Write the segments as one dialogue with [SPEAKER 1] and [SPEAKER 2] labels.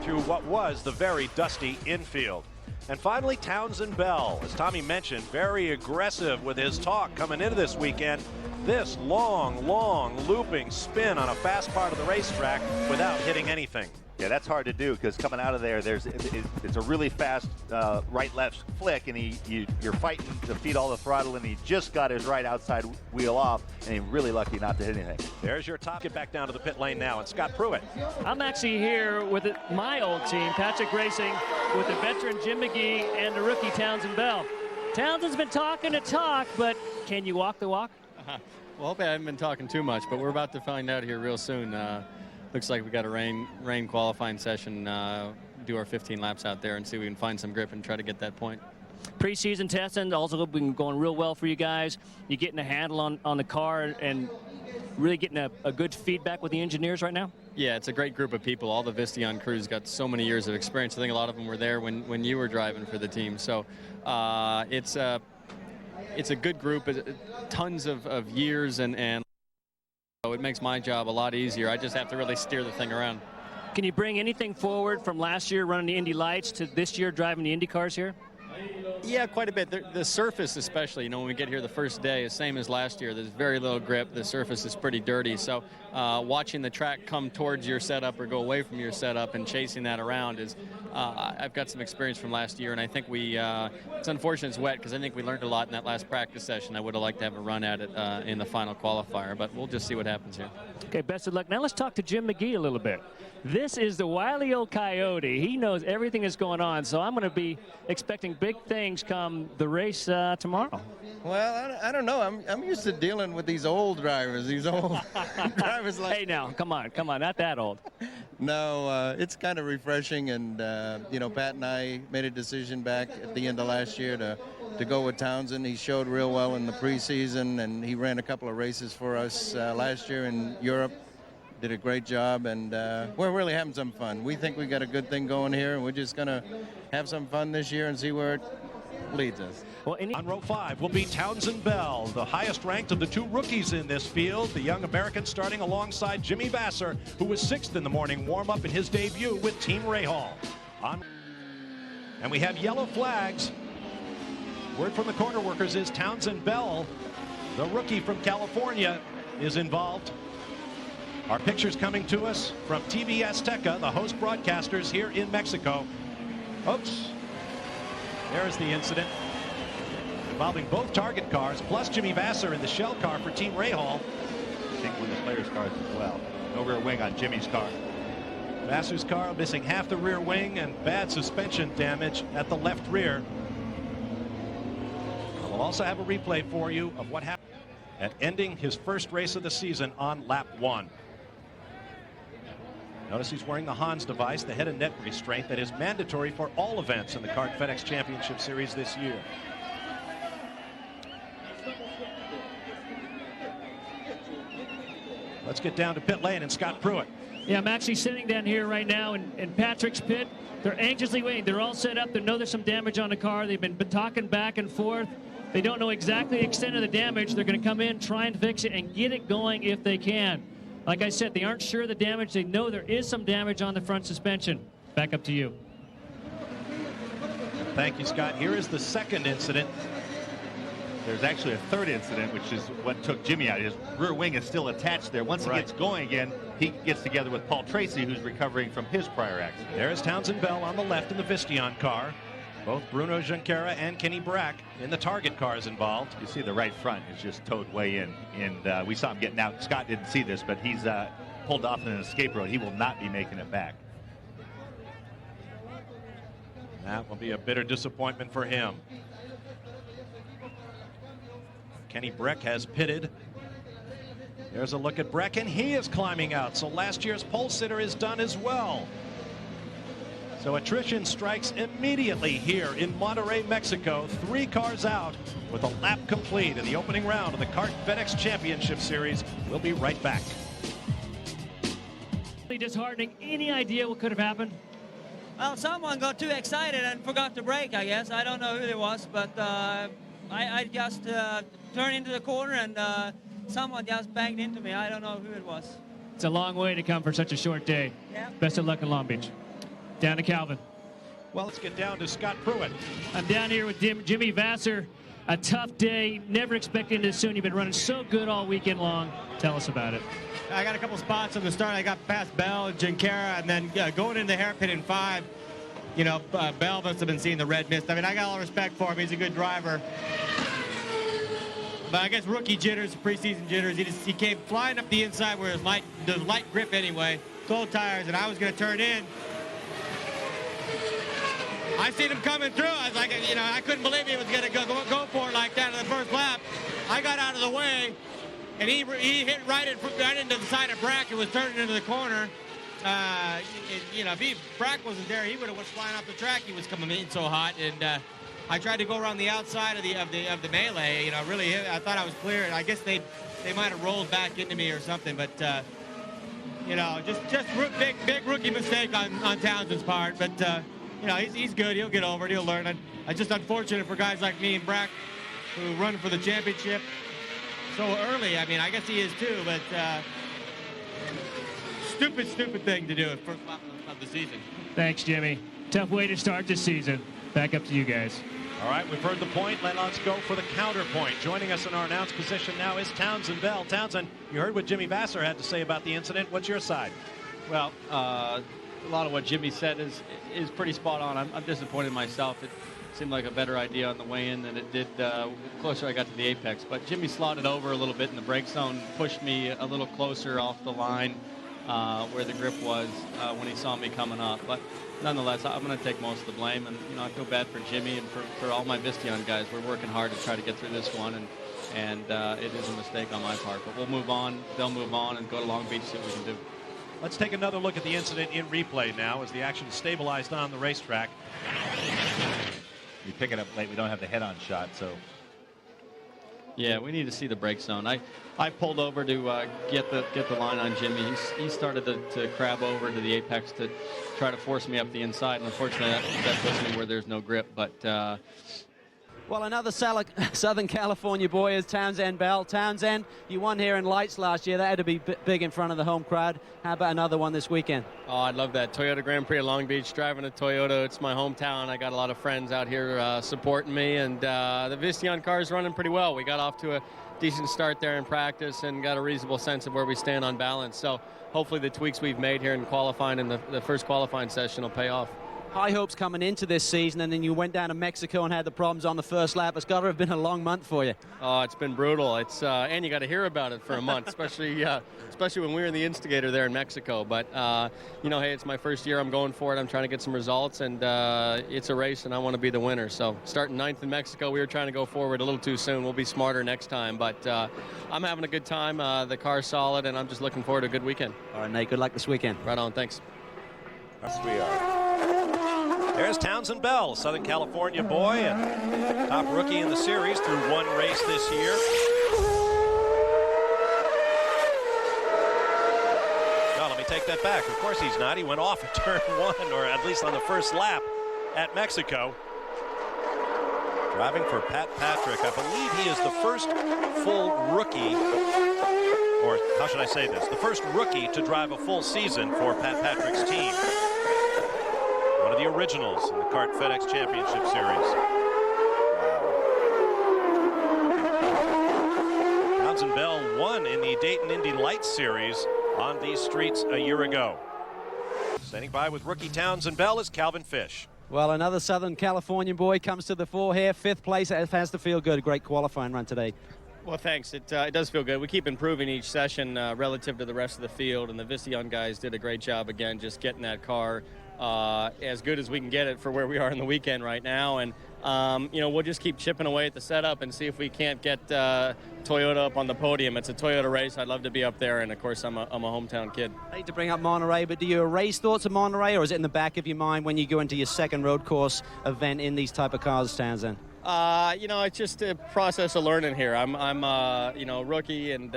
[SPEAKER 1] through what was the very dusty infield. And finally, Townsend Bell, as Tommy mentioned, very aggressive with his talk coming into this weekend. This long looping spin on a fast part of the racetrack without hitting anything.
[SPEAKER 2] Yeah, that's hard to do because coming out of there, it's a really fast right-left flick, and you're fighting to feed all the throttle, and he just got his right outside wheel off, and he's really lucky not to hit anything.
[SPEAKER 1] There's your top. Get back down to the pit lane now, and Scott Pruitt.
[SPEAKER 3] I'm actually here with my old team, Patrick Racing, with the veteran Jim McGee and the rookie Townsend Bell. Townsend's been talking the talk, but can you walk the walk?
[SPEAKER 4] Well, hopefully I haven't been talking too much, but we're about to find out here real soon. Looks like we got a rain qualifying session, do our 15 laps out there and see if we can find some grip and try to get that point.
[SPEAKER 3] Preseason testing also been going real well for you guys. You getting a handle on the car and really getting a good feedback with the engineers right now?
[SPEAKER 4] Yeah, it's a great group of people. All the Visteon crews got so many years of experience. I think a lot of them were there when you were driving for the team. So it's a good group, tons of years, and so it makes my job a lot easier. I just have to really steer the thing around.
[SPEAKER 3] Can you bring anything forward from last year running the Indy Lights to this year driving the Indy cars here?
[SPEAKER 4] Yeah, quite a bit. The surface especially, when we get here the first day, is same as last year. There's very little grip. The surface is pretty dirty. So watching the track come towards your setup or go away from your setup and chasing that around is, I've got some experience from last year, and I think it's unfortunate it's wet because I think we learned a lot in that last practice session. I would have liked to have a run at it in the final qualifier, but we'll just see what happens here.
[SPEAKER 3] Okay, best of luck. Now let's talk to Jim McGee a little bit. This is the wily old coyote. He knows everything that's going on, so I'm going to be expecting big things come the race tomorrow.
[SPEAKER 5] Well, I don't know. I'm used to dealing with these old drivers, drivers like...
[SPEAKER 3] Hey, now, come on, not that old.
[SPEAKER 5] No, it's kind of refreshing, and, Pat and I made a decision back at the end of last year to go with Townsend. He showed real well in the preseason, and he ran a couple of races for us last year in Europe. Did a great job, and we're really having some fun. We think we got a good thing going here, and we're just going to have some fun this year and see where it leads us.
[SPEAKER 1] Well, on row 5 will be Townsend Bell, the highest ranked of the two rookies in this field. The young American starting alongside Jimmy Vasser, who was 6th in the morning warm-up in his debut with Team Rahal. And we have yellow flags. Word from the corner workers is Townsend Bell, the rookie from California, is involved. Our pictures coming to us from TV Azteca, the host broadcasters here in Mexico. Oops. There's the incident involving both target cars, plus Jimmy Vasser in the shell car for Team Rahal.
[SPEAKER 2] I think one of the players' cars as well. No rear wing on Jimmy's car.
[SPEAKER 1] Vasser's car missing half the rear wing and bad suspension damage at the left rear. We'll also have a replay for you of what happened at ending his first race of the season on lap 1. Notice he's wearing the Hans device, the head and neck restraint that is mandatory for all events in the CART FedEx Championship Series this year. Let's get down to pit lane and Scott Pruitt.
[SPEAKER 3] Yeah, I'm actually sitting down here right now in Patrick's pit. They're anxiously waiting. They're all set up. They know there's some damage on the car. They've been talking back and forth. They don't know exactly the extent of the damage. They're going to come in, try and fix it, and get it going if they can. Like I said, they aren't sure of the damage. They know there is some damage on the front suspension. Back up to you.
[SPEAKER 1] Thank you, Scott. Here is the second incident.
[SPEAKER 2] There's actually a third incident, which is what took Jimmy out. His rear wing is still attached there. Once he gets going again, he gets together with Paul Tracy, who's recovering from his prior accident.
[SPEAKER 1] There's Townsend Bell on the left in the Visteon car. Both Bruno Junqueira and Kenny Brack in the target cars involved.
[SPEAKER 2] You see the right front is just towed way in, and we saw him getting out. Scott didn't see this, but he's pulled off in an escape road. He will not be making it back.
[SPEAKER 1] That will be a bitter disappointment for him. Kenny Brack has pitted. There's a look at Brack, and he is climbing out. So last year's pole sitter is done as well. So attrition strikes immediately here in Monterrey, Mexico. 3 cars out with a lap complete in the opening round of the CART FedEx Championship Series. We'll be right back.
[SPEAKER 3] Disheartening. Any idea what could have happened?
[SPEAKER 6] Well, someone got too excited and forgot to brake, I guess. I don't know who it was, but I just turned into the corner and someone just banged into me. I don't know who it was.
[SPEAKER 3] It's a long way to come for such a short day.
[SPEAKER 6] Yeah.
[SPEAKER 3] Best of luck in Long Beach. Down to Calvin.
[SPEAKER 1] Well, let's get down to Scott Pruitt.
[SPEAKER 3] I'm down here with Jimmy Vassar. A tough day. Never expecting this soon. You've been running so good all weekend long. Tell us about it.
[SPEAKER 7] I got a couple spots on the start. I got past Bell and Jinkara, and then going into the hairpin in 5. You know, Bell must have been seeing the red mist. I mean, I got all respect for him. He's a good driver. But I guess rookie jitters, preseason jitters. He came flying up the inside where his light grip anyway. Cold tires, and I was going to turn in. I seen him coming through. I was like, you know, I couldn't believe he was going to go for it like that in the first lap. I got out of the way, and he hit right into the side of Brack and was turning into the corner. You know, if Brack wasn't there, he would have went flying off the track. He was coming in so hot, and I tried to go around the outside of the melee. You know, really, I thought I was clear. I guess they might have rolled back into me or something, but you know, just big rookie mistake on Townsend's part. But you know, he's good. He'll get over it. He'll learn. It's just unfortunate for guys like me and Brack who run for the championship so early. I mean, I guess he is too, but stupid thing to do at first lap of the season.
[SPEAKER 3] Thanks, Jimmy. Tough way to start this season. Back up to you guys.
[SPEAKER 1] All right, we've heard the point. Let's go for the counterpoint. Joining us in our announced position now is Townsend Bell. Townsend, you heard what Jimmy Vassar had to say about the incident. What's your side?
[SPEAKER 4] Well, a lot of what Jimmy said is pretty spot on. I'm disappointed myself. It seemed like a better idea on the way-in than it did closer I got to the apex. But Jimmy slotted over a little bit in the brake zone, pushed me a little closer off the line where the grip was when he saw me coming up. But nonetheless, I'm going to take most of the blame. And, you know, I feel bad for Jimmy and for all my Visteon guys. We're working hard to try to get through this one. And it is a mistake on my part. But we'll move on. They'll move on and go to Long Beach, see what we can do.
[SPEAKER 1] Let's take another look at the incident in replay now as the action stabilized on the racetrack.
[SPEAKER 2] You pick it up late. We don't have the head-on shot, so.
[SPEAKER 4] Yeah, we need to see the brake zone. I pulled over to get the line on Jimmy. He started to crab over to the apex to try to force me up the inside, and unfortunately that puts me where there's no grip. But
[SPEAKER 8] well, another Southern California boy is Townsend Bell. Townsend, you won here in Lights last year. That had to be big in front of the home crowd. How about another one this weekend?
[SPEAKER 4] Oh, I'd love that. Toyota Grand Prix of Long Beach, driving a Toyota. It's my hometown. I got a lot of friends out here supporting me, and the Visteon car is running pretty well. We got off to a decent start there in practice and got a reasonable sense of where we stand on balance. So hopefully the tweaks we've made here in qualifying in the first qualifying session will pay off.
[SPEAKER 8] High hopes coming into this season, and then you went down to Mexico and had the problems on the first lap. It's got to have been a long month for you.
[SPEAKER 4] Oh, it's been brutal. It's and you got to hear about it for a month, especially when we were in the instigator there in Mexico. But you know, hey, it's my first year. I'm going for it. I'm trying to get some results, and it's a race, and I want to be the winner. So starting 9th in Mexico, we were trying to go forward a little too soon. We'll be smarter next time. But I'm having a good time. The car's solid, and I'm just looking forward to a good weekend.
[SPEAKER 8] All right, Nate. Good luck this weekend.
[SPEAKER 4] Right on. Thanks.
[SPEAKER 1] Yes, we are. There's Townsend Bell, Southern California boy, and top rookie in the series through one race this year. No, let me take that back. Of course he's not. He went off at turn 1, or at least on the first lap at Mexico. Driving for Pat Patrick. I believe he is the first full rookie, or how should I say this? The first rookie to drive a full season for Pat Patrick's team. One of the originals in the Kart FedEx Championship Series. Townsend Bell won in the Dayton Indy Lights Series on these streets a year ago. Standing by with rookie Townsend Bell is Calvin Fish.
[SPEAKER 8] Well, another Southern California boy comes to the fore here. 5th place. It has to feel good. Great qualifying run today.
[SPEAKER 4] Well, thanks. It does feel good. We keep improving each session relative to the rest of the field, and the Visteon guys did a great job again just getting that car as good as we can get it for where we are in the weekend right now. And you know, we'll just keep chipping away at the setup and see if we can't get Toyota up on the podium. It's a Toyota race. I'd love to be up there, and of course I'm a hometown kid.
[SPEAKER 8] I hate to bring up Monterrey, but do you erase thoughts of Monterrey, or is it in the back of your mind when you go into your second road course event in these type of cars, Townsend?
[SPEAKER 4] You know, it's just a process of learning here. I'm you know, rookie, and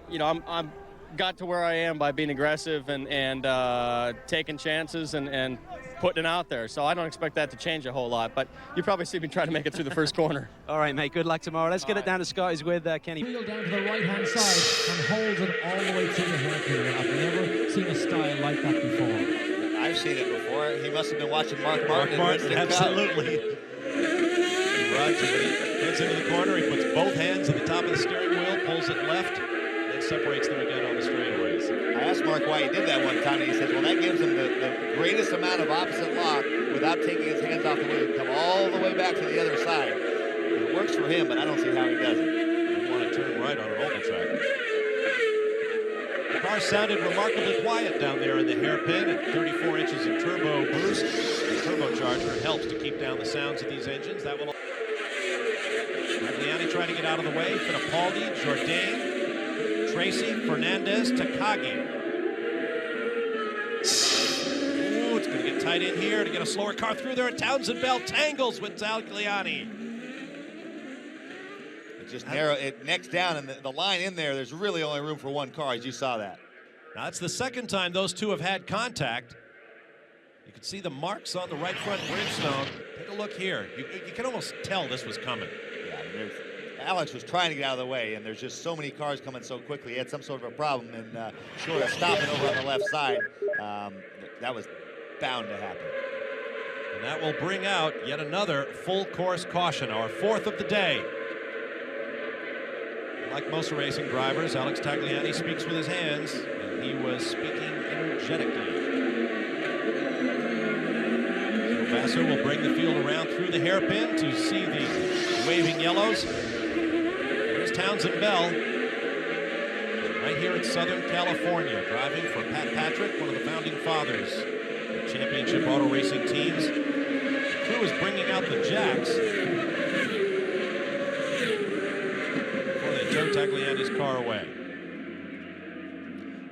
[SPEAKER 4] you know, I'm got to where I am by being aggressive and taking chances and putting it out there. So I don't expect that to change a whole lot, but you probably see me try to make it through the first corner.
[SPEAKER 8] All right, mate. Good luck tomorrow. Let's get it down to Scott. He's with Kenny.
[SPEAKER 9] Wheel down to the right-hand side and holds it all the way through the hairpin. I've never seen a style like that before.
[SPEAKER 2] I
[SPEAKER 9] I've seen it before. He must have been watching Mark Martin.
[SPEAKER 1] Absolutely. He runs and when he heads into the corner, he puts both hands at the top of the steering wheel, pulls it left, then separates them again on the straightaways.
[SPEAKER 9] I asked Mark why he did that one time, and he says, well, that gives him the greatest amount of opposite lock without taking his hands off the wheel. He can come all the way back to the other side. It works for him, but I don't see how he does it.
[SPEAKER 1] You want to turn right on an oval track. The car sounded remarkably quiet down there in the hairpin at 34 inches of turbo boost. The turbocharger helps to keep down the sounds of these engines. That will. Tagliani trying to get out of the way. Fittipaldi, Jourdain, Tracy, Fernandez, Takagi. Ooh, it's going to get tight in here to get a slower car through there. And Townsend Bell tangles with Tagliani.
[SPEAKER 9] Just narrow it, necks down, and the line in there, there's really only room for one car, as you saw that.
[SPEAKER 1] Now, that's the second time those two have had contact. You can see the marks on the right front bridgestone. Take a look here. You can almost tell this was coming.
[SPEAKER 9] Yeah, I mean, Alex was trying to get out of the way, and there's just so many cars coming so quickly. He had some sort of a problem, and short of stopping over on the left side, that was bound to happen.
[SPEAKER 1] And that will bring out yet another full course caution, our fourth of the day. Like most racing drivers, Alex Tagliani speaks with his hands, and he was speaking energetically. So Vassar will bring the field around through the hairpin to see the waving yellows. There's Townsend Bell, right here in Southern California, driving for Pat Patrick, one of the founding fathers of championship auto racing teams. The crew is bringing out the jacks. Tow Tagliani's car away.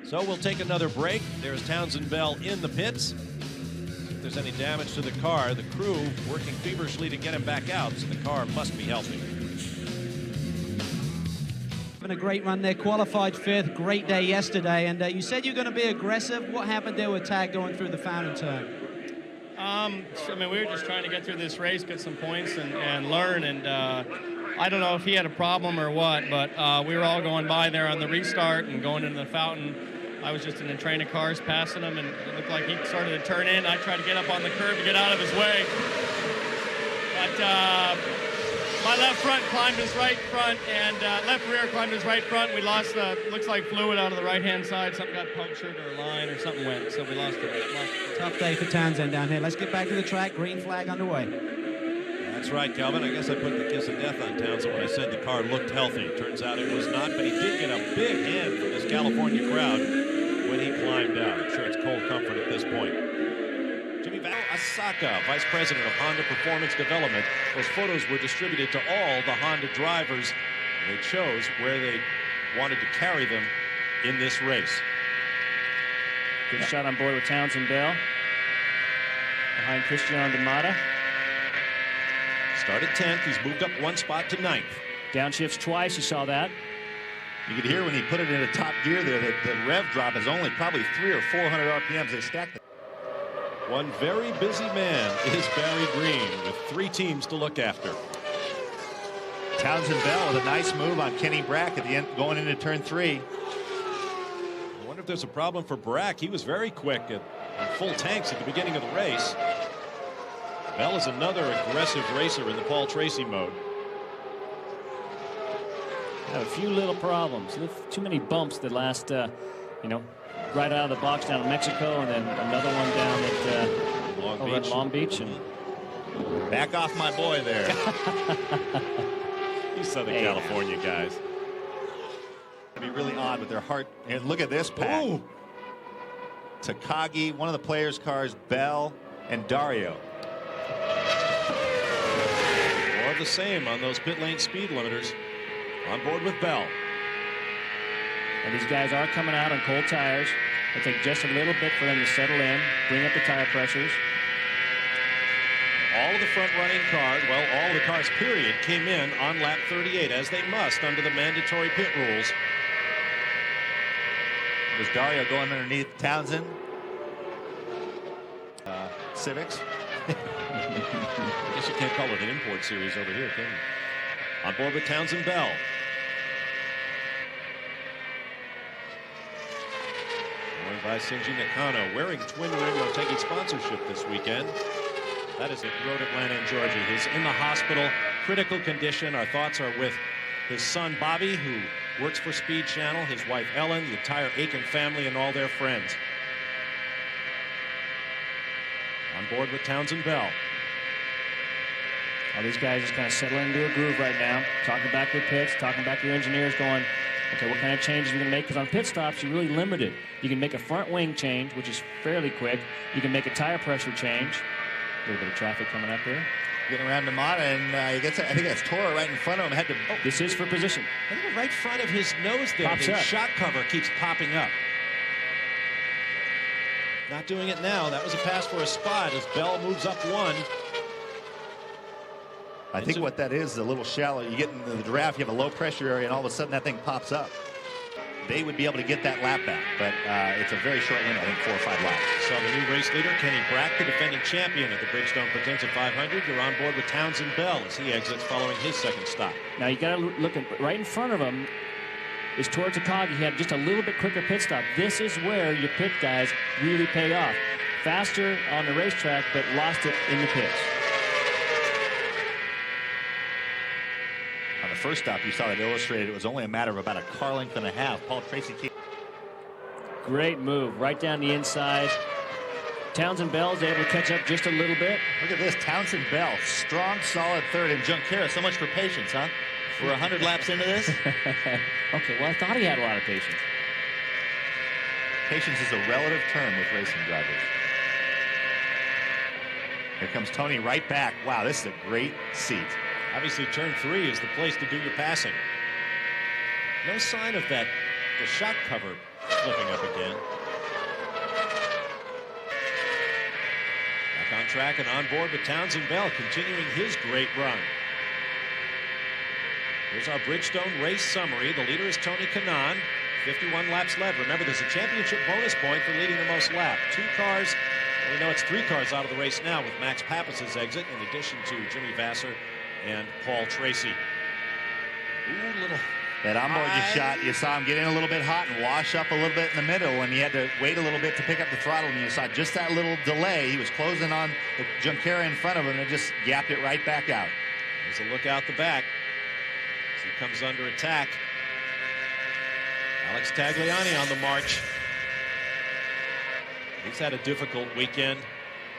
[SPEAKER 1] So we'll take another break. There's Townsend Bell in the pits. If there's any damage to the car, the crew working feverishly to get him back out, so the car must be healthy.
[SPEAKER 8] Having a great run there, qualified fifth, great day yesterday, and you said you're going to be aggressive. What happened there with Tag going through the fountain turn?
[SPEAKER 4] I mean, we were just trying to get through this race, get some points, and learn, and I don't know if he had a problem or what, but we were all going by there on the restart and going into the fountain. I was just in a train of cars passing him, and it looked like he started to turn in. I tried to get up on the curb to get out of his way. But my left front climbed his right front, and left rear climbed his right front. We lost, looks like fluid out of the right-hand side. Something got punctured or a line or something went, so we lost it.
[SPEAKER 8] Tough day for Townsend down here. Let's get back to the track. Green flag underway.
[SPEAKER 1] That's right, Calvin. I guess I put the kiss of death on Townsend when I said the car looked healthy. Turns out it was not, but he did get a big hand from this California crowd when he climbed out. I'm sure it's cold comfort at this point. Jimmy Asaka, Vice President of Honda Performance Development. Those photos were distributed to all the Honda drivers. And they chose where they wanted to carry them in this race.
[SPEAKER 3] Good shot on board with Townsend Bell. Behind Cristiano D'Amata.
[SPEAKER 1] Started 10th, he's moved up one spot to 9th.
[SPEAKER 3] Downshifts twice, you saw that.
[SPEAKER 2] You could hear when he put it into top gear there that the rev drop is only probably 300 or 400 RPMs. They stacked it.
[SPEAKER 1] One very busy man is Barry Green with 3 teams to look after.
[SPEAKER 2] Townsend Bell with a nice move on Kenny Brack at the end, going into turn 3.
[SPEAKER 1] I wonder if there's a problem for Brack. He was very quick on full tanks at the beginning of the race. Bell is another aggressive racer in the Paul Tracy mode.
[SPEAKER 3] Had a few little problems. Too many bumps the last, right out of the box down in Mexico, and then another one down at Long Beach. And
[SPEAKER 2] back off my boy there.
[SPEAKER 1] These Southern California guys.
[SPEAKER 2] It'd be really odd with their heart. And look at this pack. Ooh. Takagi, one of the players' cars, Bell, and Dario.
[SPEAKER 1] More of the same on those pit lane speed limiters. On board with Bell.
[SPEAKER 3] And these guys are coming out on cold tires. It'll take just a little bit for them to settle in, bring up the tire pressures.
[SPEAKER 1] All of the front-running cars, well, all of the cars, period, came in on lap 38, as they must under the mandatory pit rules.
[SPEAKER 2] Was Dario going underneath Townsend? Civics?
[SPEAKER 1] I guess you can't call it an import series over here, can you? On board with Townsend Bell. by Shinji Nakano, wearing Twin Ring Motegi sponsorship this weekend. That is at Road Atlanta in Georgia. He's in the hospital, critical condition. Our thoughts are with his son Bobby, who works for Speed Channel, his wife Ellen, the entire Aiken family, and all their friends. On board with Townsend Bell.
[SPEAKER 3] All these guys just kind of settling into a groove right now, talking back to the pits, talking back to your engineers, going, okay, what kind of changes are you going to make? Because on pit stops, you're really limited. You can make a front wing change, which is fairly quick. You can make a tire pressure change. A little bit of traffic coming up here.
[SPEAKER 9] Getting around to Mata, and he gets, I think that's Toro right in front of him. Had to.
[SPEAKER 3] Oh, this is for position.
[SPEAKER 1] I think right in front of his nose there,
[SPEAKER 3] Pops
[SPEAKER 1] the
[SPEAKER 3] up.
[SPEAKER 1] shock cover keeps popping up. Not doing it now. That was a pass for a spot as Bell moves up one.
[SPEAKER 2] I think what that is a little shallow. You get into the draft, you have a low pressure area, and all of a sudden that thing pops up. They would be able to get that lap back, but it's a very short window, I think 4 or 5 laps.
[SPEAKER 1] So the new race leader, Kenny Brack, the defending champion at the Bridgestone Potenza 500. You're on board with Townsend Bell as he exits following his second stop.
[SPEAKER 3] Now you got to look at right in front of him is Toro Takagi. He had just a little bit quicker pit stop. This is where your pit guys really pay off. Faster on the racetrack, but lost it in the pits.
[SPEAKER 2] On the first stop, you saw that illustrated. It was only a matter of about a car length and a half. Paul Tracy.
[SPEAKER 3] Great move right down the inside. Townsend Bell is able to catch up just a little bit.
[SPEAKER 2] Look at this, Townsend Bell, strong, solid third, and Junqueira. So much for patience, huh? We're 100 laps into this.
[SPEAKER 3] Okay, well, I thought he had a lot of patience.
[SPEAKER 2] Patience is a relative term with racing drivers. Here comes Tony right back. Wow, this is a great seat.
[SPEAKER 1] Obviously, turn 3 is the place to do your passing. No sign of that, the shock cover flipping up again. Back on track and on board with Townsend Bell, continuing his great run. Here's our Bridgestone race summary. The leader is Tony Kanaan, 51 laps led. Remember, there's a championship bonus point for leading the most laps. 2 cars, we know it's 3 cars out of the race now with Max Pappas's exit, in addition to Jimmy Vasser and Paul Tracy. Ooh, little.
[SPEAKER 2] That onboard you shot, you saw him get in a little bit hot and wash up a little bit in the middle, and he had to wait a little bit to pick up the throttle, and you saw just that little delay. He was closing on the Junqueira in front of him and just gapped it right back out.
[SPEAKER 1] There's a look out the back as he comes under attack. Alex Tagliani on the march. He's had a difficult weekend.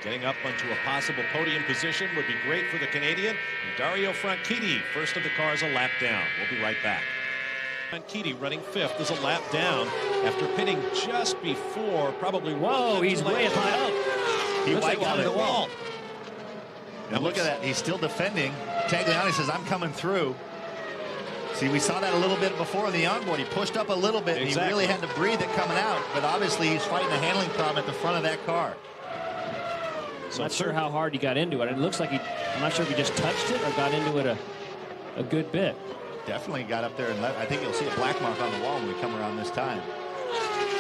[SPEAKER 1] Getting up onto a possible podium position would be great for the Canadian. And Dario Franchitti, first of the cars, a lap down. We'll be right back. Franchitti running 5th is a lap down after pitting just before, probably.
[SPEAKER 3] Whoa, he's way up high up.
[SPEAKER 2] He
[SPEAKER 1] Looks like
[SPEAKER 2] wiped
[SPEAKER 1] on the wall.
[SPEAKER 2] And look at that. He's still defending. Tagliani says, I'm coming through. See, we saw that a little bit before in the onboard. He pushed up a little bit, and he really had to breathe it coming out. But obviously, he's fighting a handling problem at the front of that car.
[SPEAKER 3] So I'm not sure how hard he got into it. It looks like I'm not sure if he just touched it or got into it a good bit.
[SPEAKER 2] Definitely got up there and left. I think you'll see a black mark on the wall when we come around this time.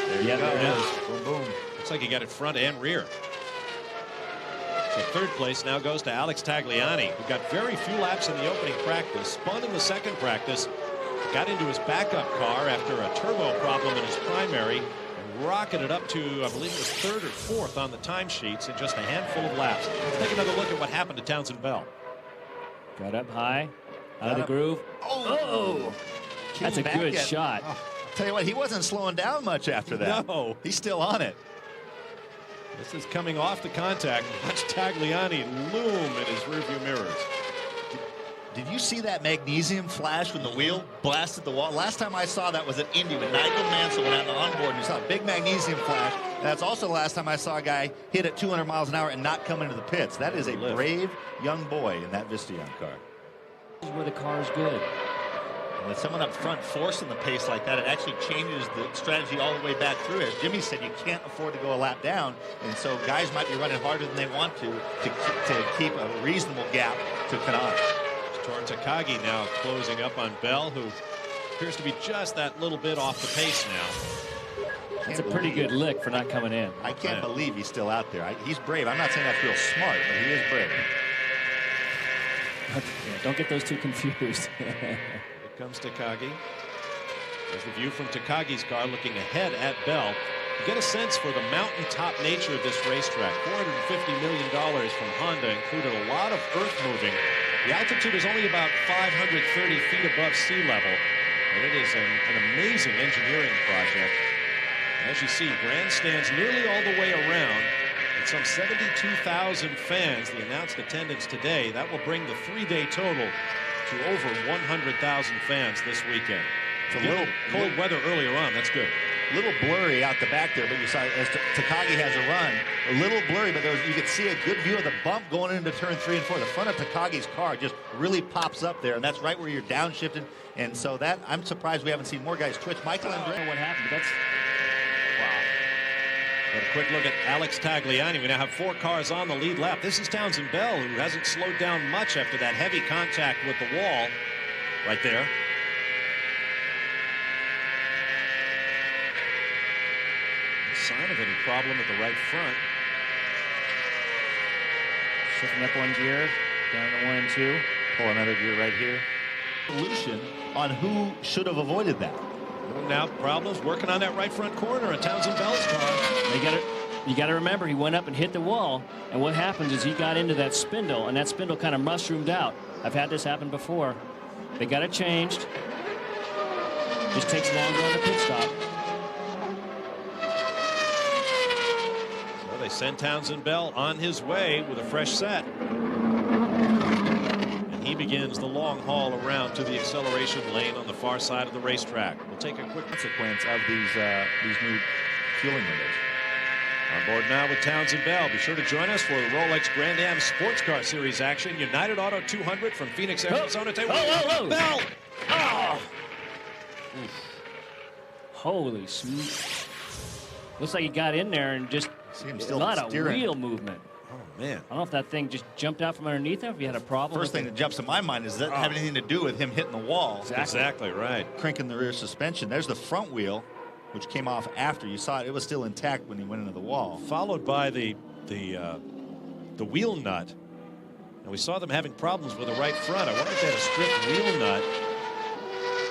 [SPEAKER 2] There you go.
[SPEAKER 3] There it is.
[SPEAKER 2] Boom, boom.
[SPEAKER 1] Looks like he got it front and rear. So 3rd place now goes to Alex Tagliani, who got very few laps in the opening practice, spun in the second practice, got into his backup car after a turbo problem in his primary, and rocketed up to, I believe it was 3rd or 4th on the timesheets in just a handful of laps. Let's take another look at what happened to Townsend Bell.
[SPEAKER 3] Got up high, out of the groove. Oh! That's a good shot.
[SPEAKER 2] Oh, I'll tell you what, he wasn't slowing down much after that.
[SPEAKER 1] No.
[SPEAKER 2] He's still on it.
[SPEAKER 1] This is coming off the contact. Watch Tagliani loom in his rearview mirrors.
[SPEAKER 2] Did you see that magnesium flash when the wheel blasted the wall? Last time I saw that was at Indy when Nigel Mansell went out on the onboard and you saw a big magnesium flash. And that's also the last time I saw a guy hit at 200 miles an hour and not come into the pits. That is a brave young boy in that Visteon car.
[SPEAKER 3] This is where the car is good.
[SPEAKER 2] And with someone up front forcing the pace like that, it actually changes the strategy all the way back through. As Jimmy said, you can't afford to go a lap down, and so guys might be running harder than they want to keep a reasonable gap to Kanaan.
[SPEAKER 1] Toward Takagi now closing up on Bell, who appears to be just that little bit off the pace now.
[SPEAKER 3] That's a pretty good lick for not coming in.
[SPEAKER 2] I can't believe he's still out there. He's brave. I'm not saying that's real smart, but he is brave.
[SPEAKER 3] Okay, don't get those two confused.
[SPEAKER 1] Here comes Takagi. There's the view from Takagi's car looking ahead at Bell. You get a sense for the mountaintop nature of this racetrack. $450 million from Honda included a lot of earth moving. The altitude is only about 530 feet above sea level, and it is an amazing engineering project. And as you see, grandstands nearly all the way around, and some 72,000 fans, the announced attendance today. That will bring the 3-day total to over 100,000 fans this weekend. It's a little cold weather earlier on. That's good.
[SPEAKER 2] A little blurry out the back there, but you saw as Takagi has a run, a little blurry, but you could see a good view of the bump going into turn 3 and 4. The front of Takagi's car just really pops up there, and that's right where you're downshifting. And so that, I'm surprised we haven't seen more guys twitch. Michael Andretti.
[SPEAKER 3] I don't know what happened, but that's wow.
[SPEAKER 1] Got a quick look at Alex Tagliani. We now have 4 cars on the lead lap. This is Townsend Bell, who hasn't slowed down much after that heavy contact with the wall right there. Sign of any problem at the right front.
[SPEAKER 3] Shifting up 1 gear, down to 1 and 2.
[SPEAKER 2] Pull another gear right here. Solution on who should have avoided that.
[SPEAKER 1] Now problems working on that right front corner at Townsend Bell's car.
[SPEAKER 3] You got to remember, he went up and hit the wall, and what happens is he got into that spindle, and that spindle kind of mushroomed out. I've had this happen before. They got it changed. Just takes longer on the pit stop.
[SPEAKER 1] They send Townsend Bell on his way with a fresh set. And he begins the long haul around to the acceleration lane on the far side of the racetrack. We'll take a quick
[SPEAKER 2] Consequence of these new fueling windows.
[SPEAKER 1] On board now with Townsend Bell. Be sure to join us for the Rolex Grand Am Sports Car Series action. United Auto 200 from Phoenix, Arizona.
[SPEAKER 3] Whoa.
[SPEAKER 1] Bell!
[SPEAKER 3] Oh! Holy smoke. Looks like he got in there and just a lot of wheel movement.
[SPEAKER 1] Oh, man.
[SPEAKER 3] I don't know if that thing just jumped out from underneath him, if he had a problem.
[SPEAKER 2] First thing that jumps in my mind is that have anything to do with him hitting the wall.
[SPEAKER 1] Exactly right.
[SPEAKER 2] Cranking the rear suspension. There's the front wheel, which came off after. You saw it. It was still intact when he went into the wall.
[SPEAKER 1] Followed by the wheel nut. And we saw them having problems with the right front. I wonder if they had a stripped wheel nut.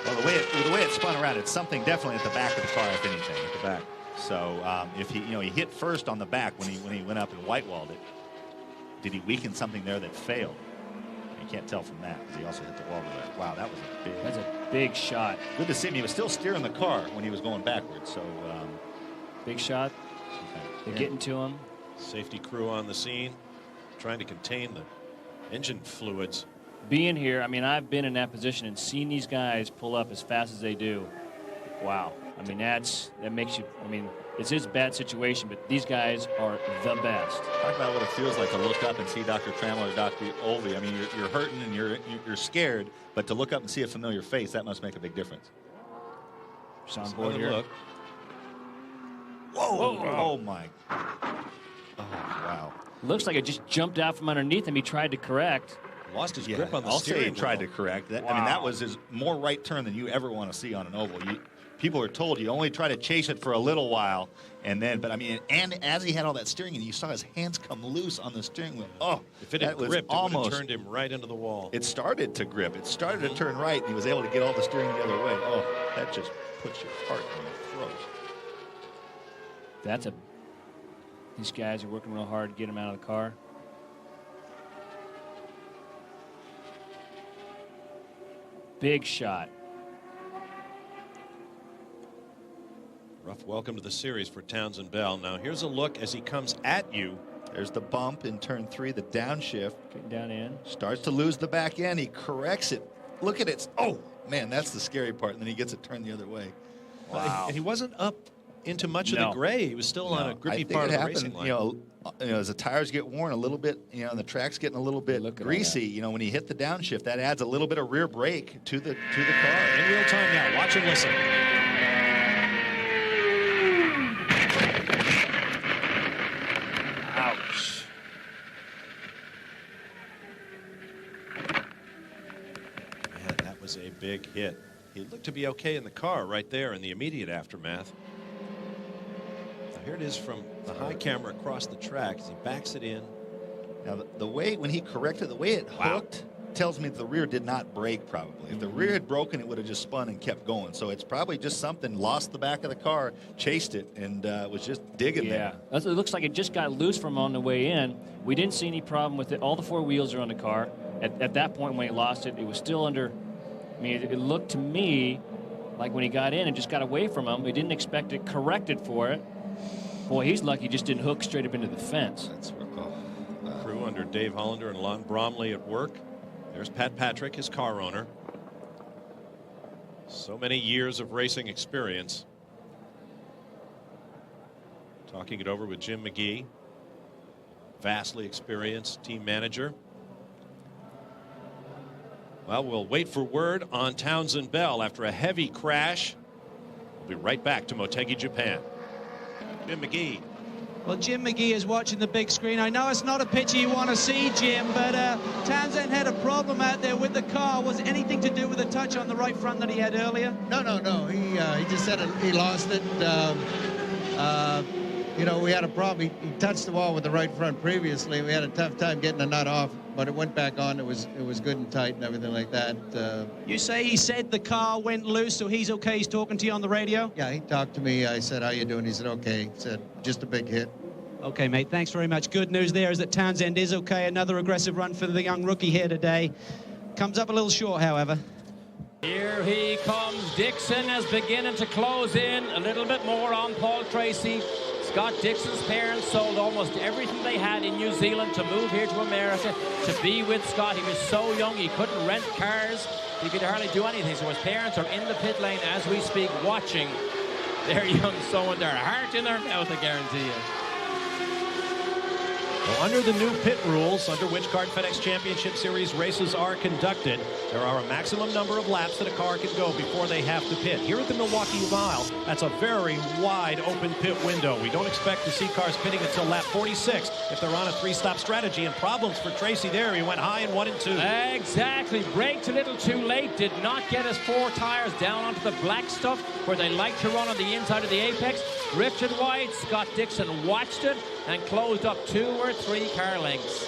[SPEAKER 2] Well, the way it spun around, it's something definitely at the back of the car, if anything, at the back. So if he hit first on the back when he went up and white-walled it. Did he weaken something there that failed? You can't tell from that because he also hit the wall with that. Wow, that was a big.
[SPEAKER 3] That's a big shot.
[SPEAKER 2] Good to see him. He was still steering the car when he was going backwards. So
[SPEAKER 3] big shot. They're getting to him.
[SPEAKER 1] Safety crew on the scene, trying to contain the engine fluids.
[SPEAKER 3] Being here, I mean, I've been in that position and seen these guys pull up as fast as they do. Wow. I mean, that makes you, I mean, it's his bad situation, but these guys are the best.
[SPEAKER 2] Talk about what it feels like to look up and see Dr. Trammell or Dr. Olvey. I mean, you're hurting and you're scared, but to look up and see a familiar face, that must make a big difference.
[SPEAKER 3] Just on board here.
[SPEAKER 1] Look.
[SPEAKER 2] Whoa. Oh, my. Oh, wow.
[SPEAKER 3] Looks like it just jumped out from underneath him. He tried to correct.
[SPEAKER 1] Lost his grip on the
[SPEAKER 2] I'll
[SPEAKER 1] steering
[SPEAKER 2] say he tried
[SPEAKER 1] wheel.
[SPEAKER 2] to correct that.
[SPEAKER 3] Wow.
[SPEAKER 2] I mean, that was his more right turn than you ever want to see on an oval. People are told you only try to chase it for a little while, and then, but I mean, and as he had all that steering, and you saw his hands come loose on the steering wheel. Oh,
[SPEAKER 1] if it had gripped, it would have turned him right into the wall.
[SPEAKER 2] It started to grip. It started to turn right, and he was able to get all the steering the other way. Oh, that just puts your heart in your throat.
[SPEAKER 3] These guys are working real hard to get him out of the car. Big shot.
[SPEAKER 1] Rough welcome to the series for Townsend Bell. Now here's a look as he comes at you.
[SPEAKER 2] There's the bump in turn 3, the downshift.
[SPEAKER 3] Getting down in.
[SPEAKER 2] Starts to lose the back end. He corrects it. Look at it. Oh, man, that's the scary part. And then he gets it turned the other way.
[SPEAKER 1] Wow. And he wasn't up into much of the gray. He was still on a grippy part of the racing line.
[SPEAKER 2] You know, as the tires get worn a little bit, and the track's getting a little bit greasy, when you hit the downshift, that adds a little bit of rear brake to the car.
[SPEAKER 1] In real time now. Watch and listen.
[SPEAKER 3] Ouch.
[SPEAKER 1] Man, that was a big hit. He looked to be okay in the car right there in the immediate aftermath. Now here it is from the high camera across the track as he backs it in.
[SPEAKER 2] Now the way when he corrected, the way it hooked,
[SPEAKER 9] tells me that the rear did not break probably. If the rear had broken, it would have just spun and kept going. So it's probably just something, lost the back of the car, chased it, and was just digging there.
[SPEAKER 3] Yeah, it looks like it just got loose from on the way in. We didn't see any problem with it. All the 4 wheels are on the car. At that point when he lost it, it was still under, I mean, it looked to me like when he got in and just got away from him, we didn't expect it corrected for it. Boy, he's lucky he just didn't hook straight up into the fence.
[SPEAKER 1] That's crew under Dave Hollander and Lon Bromley at work. There's Pat Patrick, his car owner. So many years of racing experience. Talking it over with Jim McGee, vastly experienced team manager. Well, we'll wait for word on Townsend Bell after a heavy crash. We'll be right back to Motegi, Japan. Jim McGee.
[SPEAKER 8] Well, Jim McGee is watching the big screen. I know it's not a picture you want to see, Jim, but Townsend had a problem out there with the car. Was it anything to do with the touch on the right front that he had earlier?
[SPEAKER 5] No. He just said he lost it. You know, we had a problem. He touched the wall with the right front previously. We had a tough time getting the nut off, but it went back on. It was good and tight and everything like that.
[SPEAKER 8] You say he said the car went loose, so he's okay. He's talking to you on the radio?
[SPEAKER 5] Yeah, he talked to me. I said, how you doing? He said, okay. He said, just a big hit.
[SPEAKER 8] Okay, mate, thanks very much. Good news there is that Townsend is okay. Another aggressive run for the young rookie here today. Comes up a little short, however.
[SPEAKER 10] Here he comes. Dixon is beginning to close in a little bit more on Paul Tracy. Scott Dixon's parents sold almost everything they had in New Zealand to move here to America to be with Scott. He was so young he couldn't rent cars. He could hardly do anything. So his parents are in the pit lane as we speak, watching their young son with their heart in their mouth, I guarantee you.
[SPEAKER 1] Well, under the new pit rules, under which Kart FedEx Championship Series races are conducted, there are a maximum number of laps that a car can go before they have to pit. Here at the Milwaukee Mile, that's a very wide open pit window. We don't expect to see cars pitting until lap 46 if they're on a 3-stop strategy. And problems for Tracy there. He went high in 1 and 2.
[SPEAKER 10] Exactly. Braked a little too late. Did not get his 4 tires down onto the black stuff where they like to run on the inside of the apex. Drifted wide. Scott Dixon watched it and closed up 2 or 3 car lengths.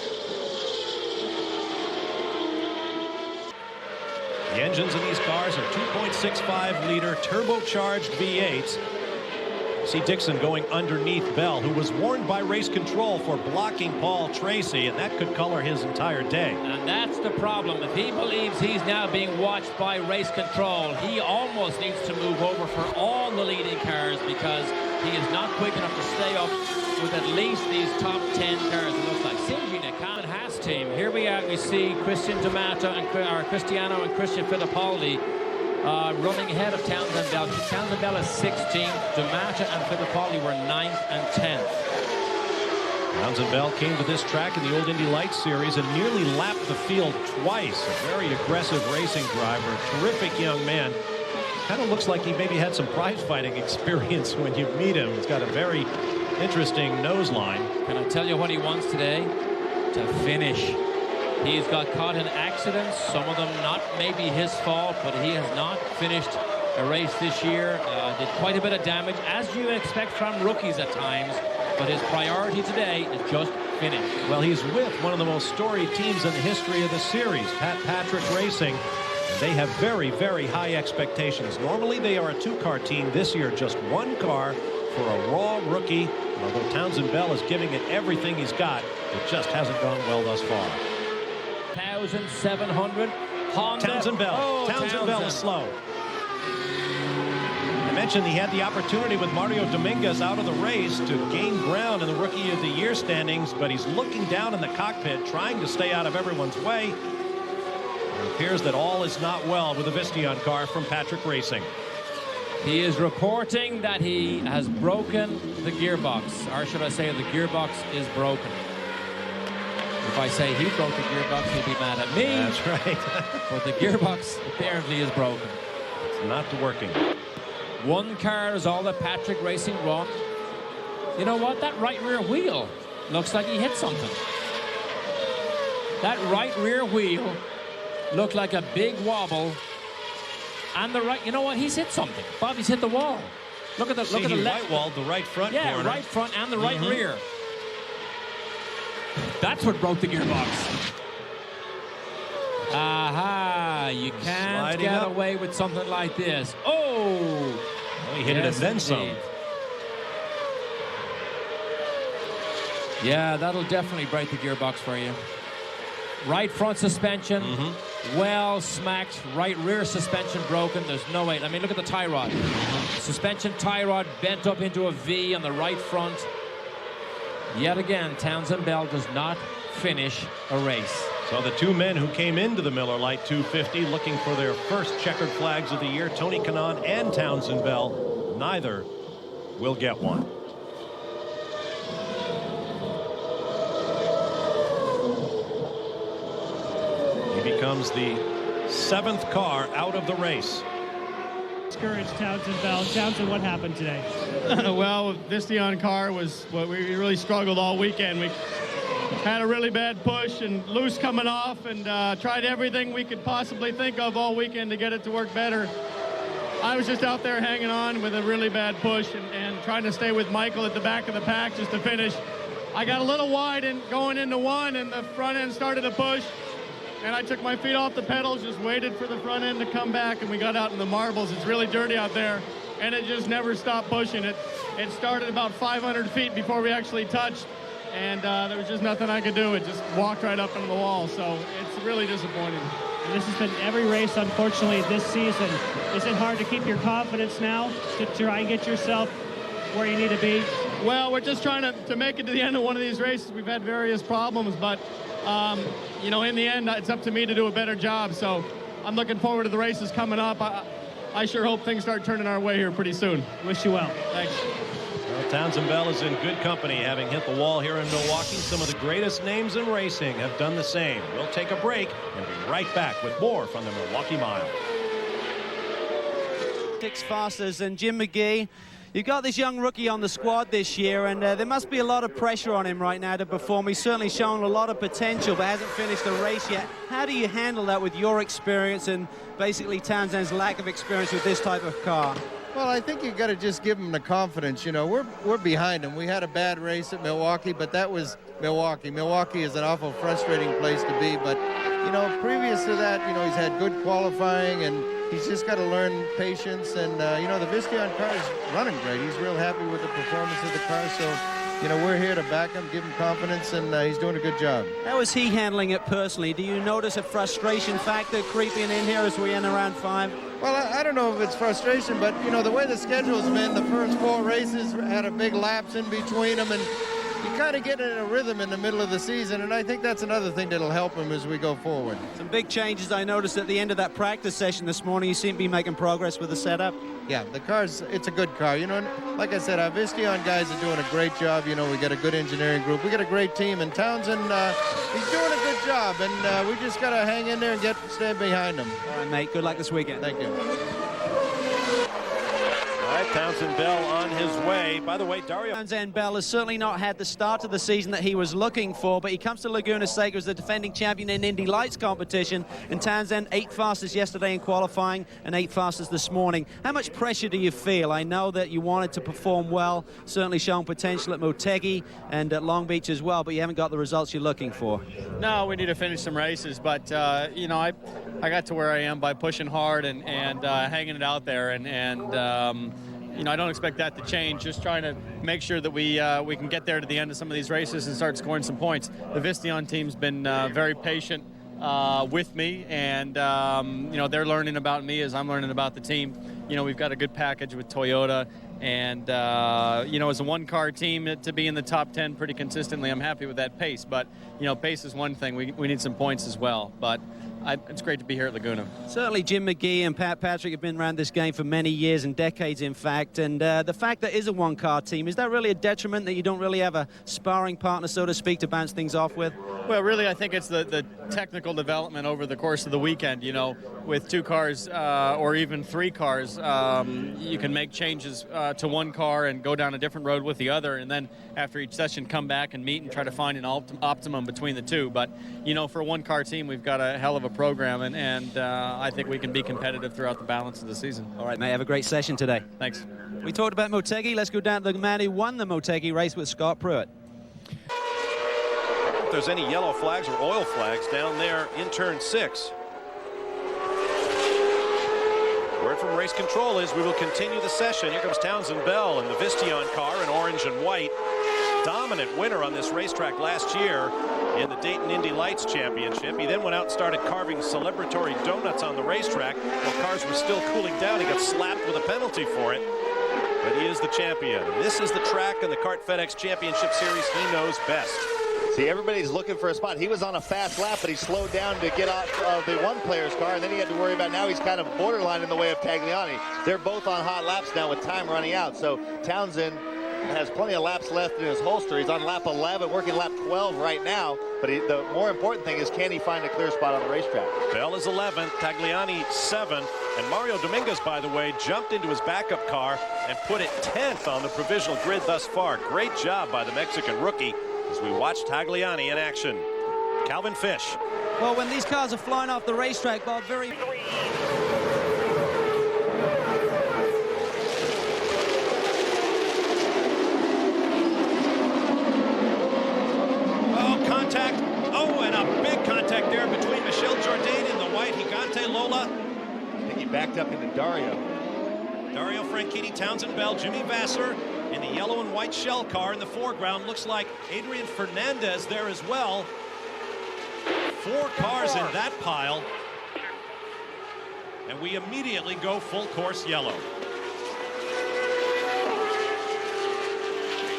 [SPEAKER 1] The engines in these cars are 2.65-liter turbocharged V8s. See Dixon going underneath Bell, who was warned by race control for blocking Paul Tracy, and that could color his entire day.
[SPEAKER 10] And that's the problem. If he believes he's now being watched by race control, he almost needs to move over for all the leading cars because he is not quick enough to stay up with at least these top 10 cars, it looks like. Sinji Nakam Haas team. Here we are. We see Christian D'Amato and Cristiano and Christian Fittipaldi running ahead of Townsend Bell. Townsend Bell is 16th. D'Amato and Fittipaldi were 9th and 10th.
[SPEAKER 1] Townsend Bell came to this track in the old Indy Lights series and nearly lapped the field twice. A very aggressive racing driver, terrific young man. Kind of looks like he maybe had some prize fighting experience when you meet him. He's got a very interesting nose line.
[SPEAKER 10] Can I tell you what he wants today? To finish. He's got caught in accidents, some of them not maybe his fault, but he has not finished a race this year. Did quite a bit of damage, as you expect from rookies at times, but his priority today is just finish.
[SPEAKER 1] Well, he's with one of the most storied teams in the history of the series, Pat Patrick Racing. They have very, very high expectations. Normally they are a 2-car team. This year, just 1 car for a raw rookie. Although Townsend Bell is giving it everything he's got, it just hasn't gone well thus far.
[SPEAKER 10] 1,700. Honda.
[SPEAKER 1] Townsend Bell.
[SPEAKER 10] Oh,
[SPEAKER 1] Townsend Bell is slow. I mentioned he had the opportunity with Mario Dominguez out of the race to gain ground in the Rookie of the Year standings, but he's looking down in the cockpit, trying to stay out of everyone's way. It appears that all is not well with the Vistion car from Patrick Racing.
[SPEAKER 10] He is reporting that he has broken the gearbox, or should I say the gearbox is broken. If I say he broke the gearbox, he'll be mad at me.
[SPEAKER 1] That's right.
[SPEAKER 10] But the gearbox apparently is broken.
[SPEAKER 1] It's not working.
[SPEAKER 10] 1 car is all that Patrick Racing run. You know what? That right rear wheel looks like he hit something. That right rear wheel looked like a big wobble. And the right, you know what? He's hit something. Bobby's hit the wall. Look at the
[SPEAKER 1] See,
[SPEAKER 10] look at the left.
[SPEAKER 1] right walled the right front
[SPEAKER 10] Yeah,
[SPEAKER 1] corner.
[SPEAKER 10] right front and the right rear. That's what broke the gearbox. Aha, you can't
[SPEAKER 1] Sliding
[SPEAKER 10] get
[SPEAKER 1] up.
[SPEAKER 10] away with something like this. Oh!
[SPEAKER 1] Well, he hit it and then some.
[SPEAKER 10] Yeah, that'll definitely break the gearbox for you. Right front suspension, well smacked. Right rear suspension broken. There's no way. I mean, look at the tie rod. Suspension tie rod bent up into a V on the right front. Yet again, Townsend Bell does not finish a race.
[SPEAKER 1] So the two men who came into the Miller Lite 250 looking for their first checkered flags of the year, Tony Kanaan and Townsend Bell, neither will get one. He becomes the 7th car out of the race.
[SPEAKER 3] Discouraged Townsend Bell. Townsend, what happened today?
[SPEAKER 7] Well, this Visteon car was what we really struggled all weekend. We had a really bad push and loose coming off, and tried everything we could possibly think of all weekend to get it to work better. I was just out there hanging on with a really bad push and trying to stay with Michael at the back of the pack just to finish. I got a little wide and going into one, and the front end started to push. And I took my feet off the pedals, just waited for the front end to come back, and we got out in the marbles. It's really dirty out there, and it just never stopped pushing. It started about 500 feet before we actually touched, and there was just nothing I could do. It just walked right up into the wall, so it's really disappointing.
[SPEAKER 3] And this has been every race, unfortunately, this season. Is it hard to keep your confidence now to try and get yourself where you need to be?
[SPEAKER 7] Well, we're just trying to make it to the end of one of these races. We've had various problems, but you know, in the end, it's up to me to do a better job. So I'm looking forward to the races coming up. I sure hope things start turning our way here pretty soon.
[SPEAKER 3] Wish you well.
[SPEAKER 7] Thanks.
[SPEAKER 1] Well, Townsend Bell is in good company, having hit the wall here in Milwaukee. Some of the greatest names in racing have done the same. We'll take a break and be right back with more from the Milwaukee Mile.
[SPEAKER 8] 6 fastest, and Jim McGee, you've got this young rookie on the squad this year, and there must be a lot of pressure on him right now to perform. He's certainly shown a lot of potential, but hasn't finished a race yet. How do you handle that with your experience and basically Townsend's lack of experience with this type of car?
[SPEAKER 5] Well, I think you got to just give him the confidence. You know, we're behind him. We had a bad race at Milwaukee, but that was Milwaukee. Milwaukee is an awful frustrating place to be, but you know, previous to that, you know, he's had good qualifying, and he's just got to learn patience. And you know, the Visteon car is running great. He's real happy with the performance of the car. So, you know, we're here to back him, give him confidence, and he's doing a good job.
[SPEAKER 8] How is he handling it personally? Do you notice a frustration factor creeping in here as we end around 5?
[SPEAKER 5] Well, I don't know if it's frustration, but, you know, the way the schedule's been, the first 4 races had a big lapse in between them, and you kind of get in a rhythm in the middle of the season, and I think that's another thing that'll help him as we go forward.
[SPEAKER 8] Some big changes I noticed at the end of that practice session this morning. You seem to be making progress with the setup.
[SPEAKER 5] Yeah, the car's, it's a good car. You know, like I said, our Visteon guys are doing a great job. You know, we got a good engineering group. We got a great team, and Townsend, he's doing a good job, and we just got to hang in there and stay behind him.
[SPEAKER 8] All right, mate. Good luck this weekend.
[SPEAKER 5] Thank you.
[SPEAKER 1] All right, Townsend Bell on his way. By the way, Dario
[SPEAKER 8] Townsend Bell has certainly not had the start of the season that he was looking for, but he comes to Laguna Seca as the defending champion in Indy Lights competition. And Townsend, 8 fastest yesterday in qualifying and 8 fastest this morning. How much pressure do you feel? I know that you wanted to perform well, certainly shown potential at Motegi and at Long Beach as well, but you haven't got the results you're looking for.
[SPEAKER 4] No, we need to finish some races, but you know, I got to where I am by pushing hard and hanging it out there, and you know, I don't expect that to change. Just trying to make sure that we can get there to the end of some of these races and start scoring some points. The Visteon team's been very patient with me, and you know, they're learning about me as I'm learning about the team. You know, we've got a good package with Toyota, and you know, as a one-car team, to be in the top 10 pretty consistently, I'm happy with that pace. But you know, pace is one thing. We need some points as well. But it's great to be here at Laguna.
[SPEAKER 8] Certainly Jim McGee and Pat Patrick have been around this game for many years and decades, in fact. And the fact that it is a one-car team, is that really a detriment that you don't really have a sparring partner, so to speak, to bounce things off with?
[SPEAKER 4] Well, really, I think it's the technical development over the course of the weekend. You know, with 2 cars or even 3 cars, you can make changes to one car and go down a different road with the other, and then after each session come back and meet and try to find an optimum between the 2. But, you know, for a one-car team, we've got a hell of a program, and I think we can be competitive throughout the balance of the season.
[SPEAKER 8] All right, mate, have a great session today.
[SPEAKER 4] Thanks.
[SPEAKER 8] We talked about Motegi. Let's go down to the man who won the Motegi race with Scott Pruitt.
[SPEAKER 1] if there's any yellow flags or oil flags down there in turn 6. race control is we will continue the session. Here comes Townsend Bell in the Vistion car in orange and white. Dominant winner on this racetrack last year in the Dayton Indy Lights Championship. He then went out and started carving celebratory donuts on the racetrack. While cars were still cooling down, he got slapped with a penalty for it. But he is the champion. This is the track in the Kart FedEx Championship Series he knows best.
[SPEAKER 9] See, everybody's looking for a spot. He was on a fast lap, but he slowed down to get off of the one player's car, and then he had to worry about now he's kind of borderline in the way of Tagliani. They're both on hot laps now with time running out. So Townsend has plenty of laps left in his holster. He's on lap 11, working lap 12 right now. But the more important thing is, can he find a clear spot on the racetrack?
[SPEAKER 1] Bell is 11th, Tagliani 7th, and Mario Dominguez, by the way, jumped into his backup car and put it 10th on the provisional grid thus far. Great job by the Mexican rookie as we watch Tagliani in action. Calvin Fish.
[SPEAKER 8] Well, when these cars are flying off the racetrack, Bob, very...
[SPEAKER 1] Contact. Oh, and a big contact there between Michel Jourdain in the white Gigante Lola.
[SPEAKER 9] I think he backed up into Dario.
[SPEAKER 1] Dario Franchitti, Townsend Bell, Jimmy Vasser in the yellow and white shell car in the foreground. Looks like Adrian Fernandez there as well. 4 cars in that pile. And we immediately go full course yellow.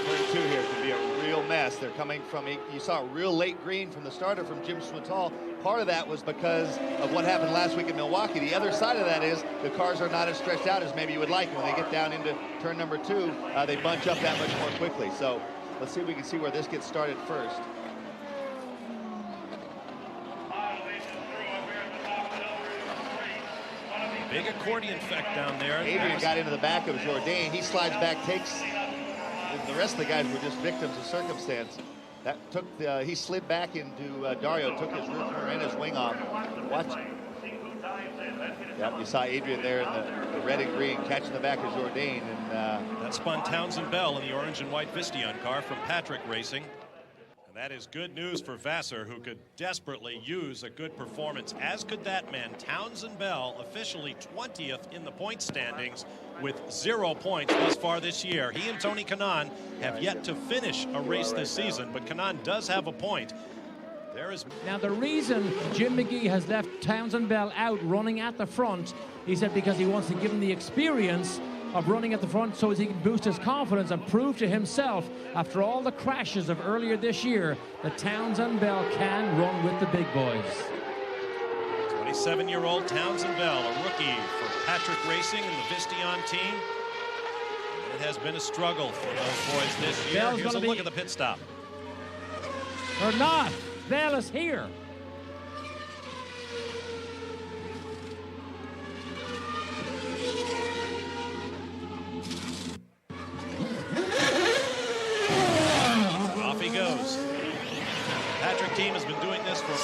[SPEAKER 9] Turn 2 here could be a real mess. They're coming from, you saw a real late green from the starter from Jim Schwintal. Part of that was because of what happened last week in Milwaukee. The other side of that is the cars are not as stretched out as maybe you would like. When they get down into turn number 2, they bunch up that much more quickly. So let's see if we can see where this gets started first.
[SPEAKER 1] Big accordion effect down there.
[SPEAKER 9] Adrian got into the back of Jourdain. He slides back, takes... The rest of the guys were just victims of circumstance. That took he slid back into Dario, took his roof and his wing off. Watch. Yeah, you saw Adrian there in the red and green catching the back of Jourdain. And
[SPEAKER 1] that spun Townsend Bell in the orange and white Vistion car from Patrick Racing. And that is good news for Vasser, who could desperately use a good performance, as could that man. Townsend Bell, officially 20th in the point standings with 0 points thus far this year. He and Tony Kanaan have yet to finish a race this season, but Kanaan does have a point. There is...
[SPEAKER 10] Now, the reason Jim McGee has left Townsend Bell out running at the front, he said because he wants to give him the experience of running at the front so as he can boost his confidence and prove to himself, after all the crashes of earlier this year, that Townsend Bell can run with the big boys.
[SPEAKER 1] 27-year-old Townsend Bell, a rookie for Patrick Racing and the Vistion team. It has been a struggle for those boys this year.
[SPEAKER 10] Bell's
[SPEAKER 1] Here's a look at the pit stop.
[SPEAKER 10] Or not. Bell is here.
[SPEAKER 1] Off he goes. Patrick team has been doing this for a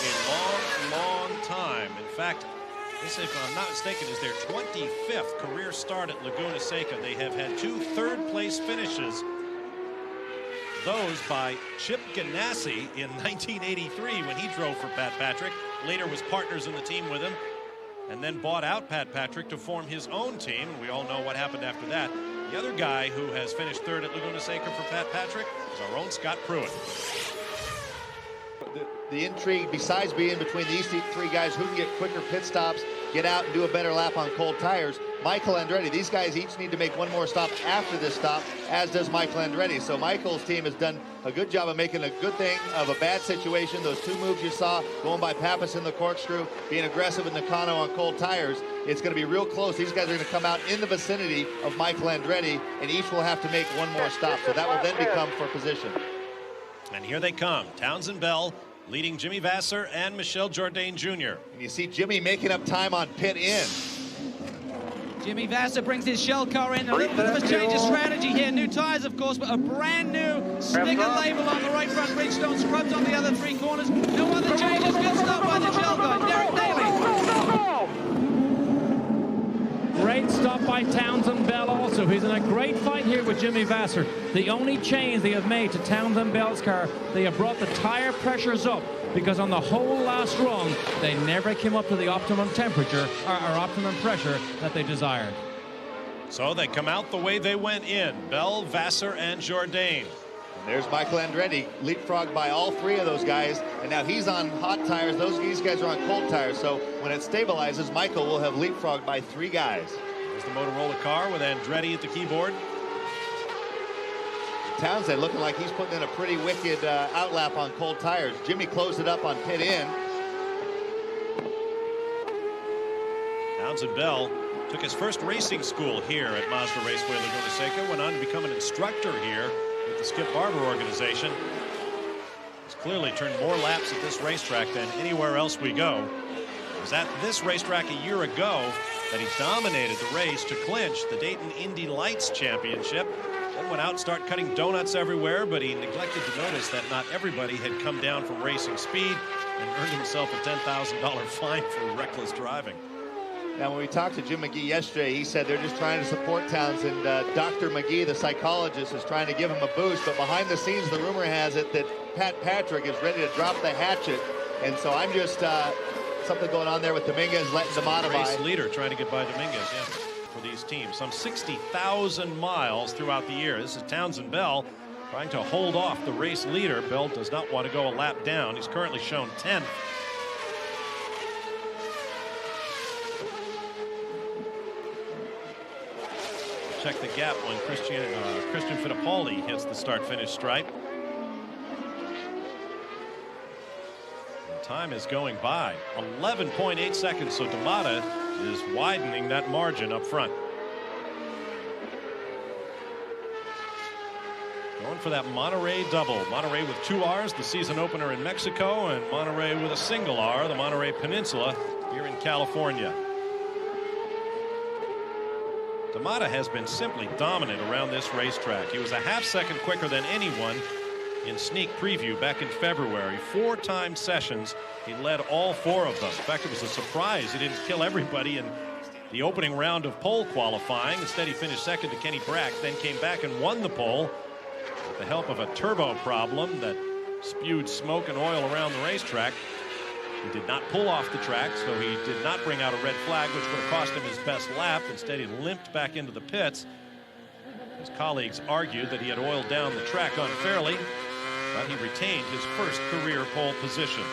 [SPEAKER 1] long time. In fact, this, if I'm not mistaken, is their 25th career start at Laguna Seca. They have had 2 third-place finishes. Those by Chip Ganassi in 1983 when he drove for Pat Patrick. Later was partners in the team with him, and then bought out Pat Patrick to form his own team. We all know what happened after that. The other guy who has finished 3rd at Laguna Seca for Pat Patrick is our own Scott Pruitt.
[SPEAKER 9] The intrigue, besides being between these 3 guys who can get quicker pit stops, get out and do a better lap on cold tires, Michael Andretti, these guys each need to make 1 more stop after this stop, as does Michael Andretti. So Michael's team has done a good job of making a good thing of a bad situation. Those 2 moves you saw, going by Pappas in the corkscrew, being aggressive in Nakano on cold tires, it's going to be real close. These guys are going to come out in the vicinity of Michael Andretti, and each will have to make 1 more stop. So that will then become for position.
[SPEAKER 1] And here they come. Townsend Bell leading Jimmy Vasser and Michel Jourdain Jr.
[SPEAKER 9] And you see Jimmy making up time on pit in.
[SPEAKER 8] Jimmy Vasser brings his shell car in. A little bit of a change of strategy here. New tires, of course, but a brand new sticker label on the right front. Bridgestone scrubs on the other 3 corners. No other changes. Good stop by the shell guy. Derek Daly.
[SPEAKER 10] Great stop by Townsend Bell also. He's in a great fight here with Jimmy Vasser. The only change they have made to Townsend Bell's car, they have brought the tire pressures up, because on the whole last run, they never came up to the optimum temperature or optimum pressure that they desired.
[SPEAKER 1] So they come out the way they went in. Bell, Vassar, and Jourdain.
[SPEAKER 9] And there's Michael Andretti, leapfrogged by all three of those guys, and now he's on hot tires. These guys are on cold tires, so when it stabilizes, Michael will have leapfrogged by 3 guys.
[SPEAKER 1] There's the Motorola car with Andretti at the keyboard.
[SPEAKER 9] Townsend looking like he's putting in a pretty wicked outlap on cold tires. Jimmy closed it up on pit in.
[SPEAKER 1] Townsend Bell took his first racing school here at Mazda Raceway Laguna Seca, went on to become an instructor here with the Skip Barber organization. He's clearly turned more laps at this racetrack than anywhere else we go. It was at this racetrack a year ago that he dominated the race to clinch the Dayton Indy Lights championship. Then went out and started cutting donuts everywhere, but he neglected to notice that not everybody had come down from racing speed and earned himself a $10,000 fine for reckless driving.
[SPEAKER 9] Now, when we talked to Jim McGee yesterday, he said they're just trying to support Townsend. Dr. McGee, the psychologist, is trying to give him a boost, but behind the scenes, the rumor has it that Pat Patrick is ready to drop the hatchet, and so I'm just something going on there with Dominguez letting D'Amata by.
[SPEAKER 1] Race leader trying to get by Dominguez, yeah, for these teams. Some 60,000 miles throughout the year. This is Townsend Bell trying to hold off the race leader. Bell does not want to go a lap down. He's currently shown 10th. Check the gap when Christian Fittipaldi hits the start-finish stripe. And time is going by. 11.8 seconds, so D'Amata is widening that margin up front. Going for that Monterrey double. Monterrey with 2 R's, the season opener in Mexico, and Monterrey with a single R, the Monterey Peninsula here in California. D'Amata has been simply dominant around this racetrack. He was a half-second quicker than anyone in sneak preview back in February. 4-time sessions. He led all 4 of them. In fact, it was a surprise he didn't kill everybody in the opening round of pole qualifying. Instead, he finished second to Kenny Brack, then came back and won the pole with the help of a turbo problem that spewed smoke and oil around the racetrack. He did not pull off the track, so he did not bring out a red flag, which would have cost him his best lap. Instead, he limped back into the pits. His colleagues argued that he had oiled down the track unfairly, but he retained his first career pole position.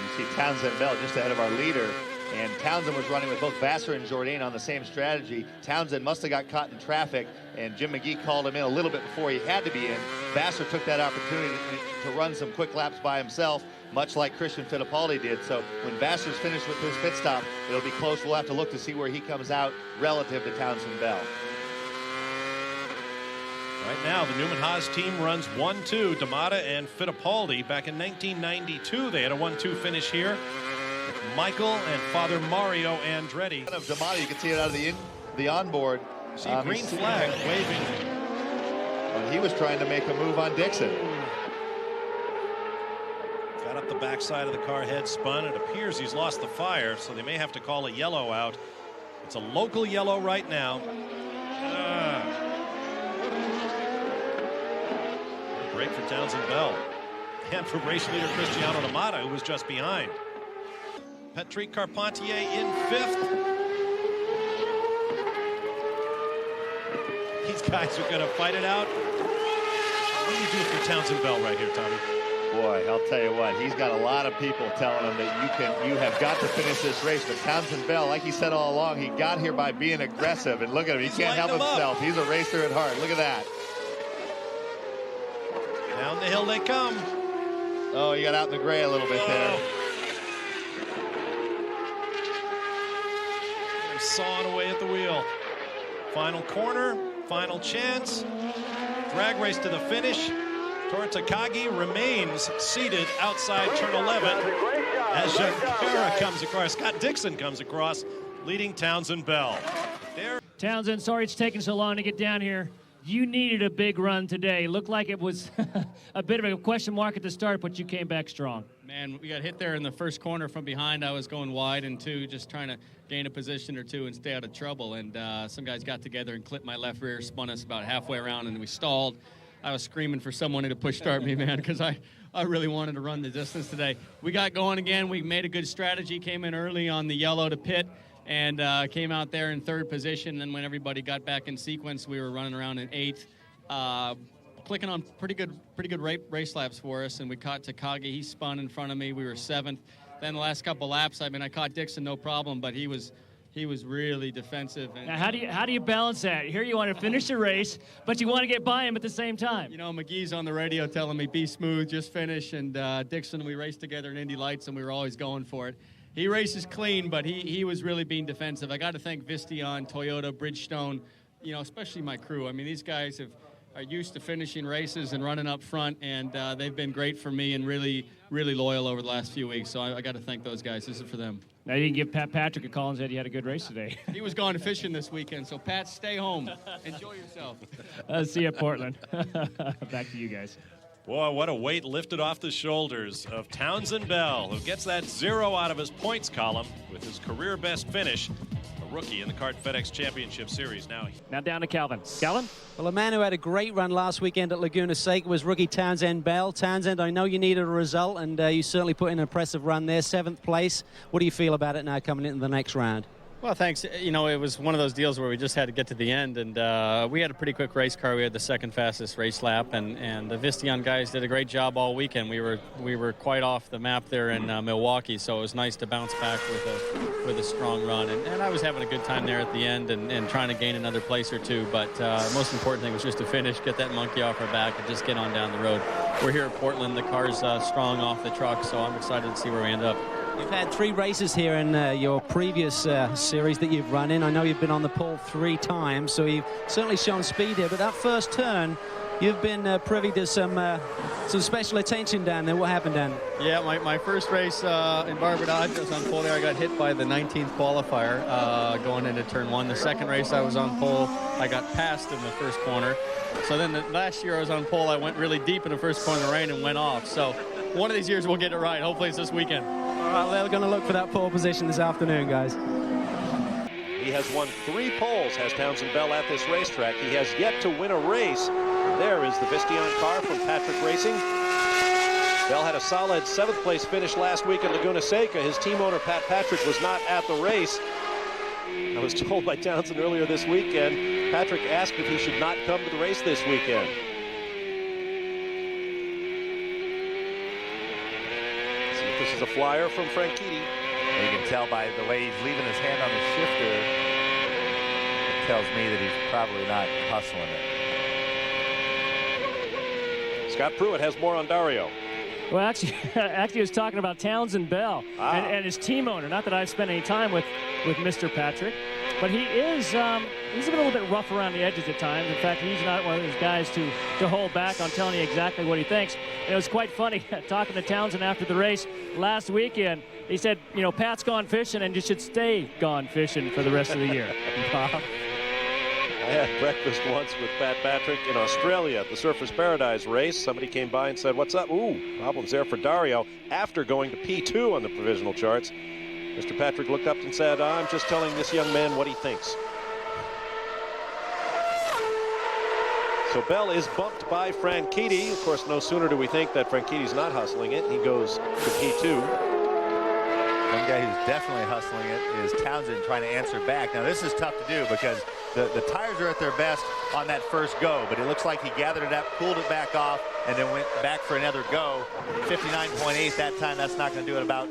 [SPEAKER 9] You see Townsend Bell just ahead of our leader, and Townsend was running with both Vassar and Jourdain on the same strategy. Townsend must have got caught in traffic, and Jim McGee called him in a little bit before he had to be in. Vassar took that opportunity to run some quick laps by himself, much like Christian Fittipaldi did. So when Vassar's finished with his pit stop, it'll be close. We'll have to look to see where he comes out relative to Townsend Bell.
[SPEAKER 1] Right now, the Newman Haas team runs 1-2. D'Amata and Fittipaldi. Back in 1992, they had a 1-2 finish here with Michael and Father Mario Andretti.
[SPEAKER 9] Of D'Amata, you can see it out of the onboard.
[SPEAKER 1] See a green flag waving.
[SPEAKER 9] And he was trying to make a move on Dixon.
[SPEAKER 1] Got up the backside of the car, head spun. It appears he's lost the fire, so they may have to call a yellow out. It's a local yellow right now. Break for Townsend Bell. And for race leader Cristiano D'Amata, who was just behind. Patrick Carpentier in 5th. These guys are going to fight it out. What do you do for Townsend Bell right here, Tommy?
[SPEAKER 9] Boy, I'll tell you what, he's got a lot of people telling him that you have got to finish this race. But Townsend Bell, like he said all along, he got here by being aggressive. And look at him, he can't help himself. He's a racer at heart. Look at that.
[SPEAKER 1] Down the hill they come.
[SPEAKER 9] Oh, he got out in the gray a little bit there.
[SPEAKER 1] They're sawing away at the wheel. Final corner, final chance. Drag race to the finish. Tora Takagi remains seated outside turn 11 as Junqueira comes across. Scott Dixon comes across, leading Townsend Bell.
[SPEAKER 3] Townsend, sorry it's taking so long to get down here. You needed a big run today. Looked like it was a bit of a question mark at the start, but you came back strong.
[SPEAKER 4] Man, we got hit there in the first corner from behind. I was going wide and 2, just trying to gain a position or 2 and stay out of trouble. And some guys got together and clipped my left rear, spun us about halfway around, and we stalled. I was screaming for someone to push start me, man, because I really wanted to run the distance today. We got going again. We made a good strategy, came in early on the yellow to pit. and came out there in 3rd position. And when everybody got back in sequence, we were running around in 8th, clicking on pretty good race laps for us. And we caught Takagi. He spun in front of me. We were 7th. Then the last couple laps, I mean, I caught Dixon no problem, but he was really defensive. And
[SPEAKER 3] now, how do you balance that? Here you want to finish the race, but you want to get by him at the same time.
[SPEAKER 4] You know, McGee's on the radio telling me, be smooth, just finish. And Dixon, we raced together in Indy Lights, and we were always going for it. He races clean, but he was really being defensive. I got to thank Vistion, Toyota, Bridgestone, you know, especially my crew. I mean, these guys are used to finishing races and running up front, and they've been great for me and really loyal over the last few weeks. So I got to thank those guys. This is for them.
[SPEAKER 3] Now, you didn't give Pat Patrick a call and said you had a good race today.
[SPEAKER 4] He was going fishing this weekend, so Pat, stay home. Enjoy yourself.
[SPEAKER 3] See you at Portland. Back to you guys.
[SPEAKER 1] Boy, what a weight lifted off the shoulders of Townsend Bell, who gets that 0 out of his points column with his career best finish. A rookie in the Kart FedEx Championship Series. Now
[SPEAKER 3] down to Calvin. Calvin?
[SPEAKER 8] Well, a man who had a great run last weekend at Laguna Seca was rookie Townsend Bell. Townsend, I know you needed a result, and you certainly put in an impressive run there, 7th place. What do you feel about it now coming into the next round?
[SPEAKER 4] Well, thanks. You know, it was one of those deals where we just had to get to the end, and we had a pretty quick race car. We had the 2nd fastest race lap, and the Vistion guys did a great job all weekend. We were quite off the map there in Milwaukee, so it was nice to bounce back with a strong run. And I was having a good time there at the end and trying to gain another place or two. But most important thing was just to finish, get that monkey off our back, and just get on down the road. We're here at Portland. The car's strong off the truck, so I'm excited to see where we end up.
[SPEAKER 8] You've had 3 races here in your previous series that you've run in. I know you've been on the pole 3 times, so you've certainly shown speed here. But that first turn, you've been privy to some special attention down there. What happened down there?
[SPEAKER 4] Yeah, my first race in Barber Dodge, I was on pole there. I got hit by the 19th qualifier going into turn 1. The second race I was on pole, I got passed in the first corner. So then last year I was on pole, I went really deep in the first corner of the rain and went off. So one of these years we'll get it right. Hopefully it's this weekend.
[SPEAKER 8] All right, they're going to look for that pole position this afternoon, guys.
[SPEAKER 1] he has won 3 poles, has Townsend Bell at this racetrack. He has yet to win a race. There is the Vistion car from Patrick Racing. Bell had a solid 7th place finish last week at Laguna Seca. His team owner, Pat Patrick, was not at the race. I was told by Townsend earlier this weekend, Patrick asked if he should not come to the race this weekend. See if this is a flyer from Franchitti.
[SPEAKER 2] You can tell by the way he's leaving his hand on the shifter, it tells me that he's probably not hustling it.
[SPEAKER 1] Scott Pruitt has more on Dario.
[SPEAKER 3] Well, actually, he was talking about Townsend Bell and his team owner. Not that I've spent any time with Mr. Patrick, but he is he's a little bit rough around the edges at times. In fact, he's not one of those guys to hold back on telling you exactly what he thinks. And it was quite funny talking to Townsend after the race last weekend. He said, you know, Pat's gone fishing and you should stay gone fishing for the rest of the year.
[SPEAKER 1] I had breakfast once with Pat Patrick in Australia at the Surfers Paradise race. Somebody came by and said, "What's up?" Ooh, problems there for Dario. After going to P2 on the provisional charts, Mr. Patrick looked up and said, "I'm just telling this young man what he thinks." So Bell is bumped by Franchitti. Of course, no sooner do we think that Franchitti's not hustling it, he goes to P2.
[SPEAKER 2] One guy who's definitely hustling it is Townsend, trying to answer back. Now this is tough to do because the tires are at their best on that first go, but it looks like he gathered it up, pulled it back off, and then went back for another go. 59.8 that time. That's not going to do it. About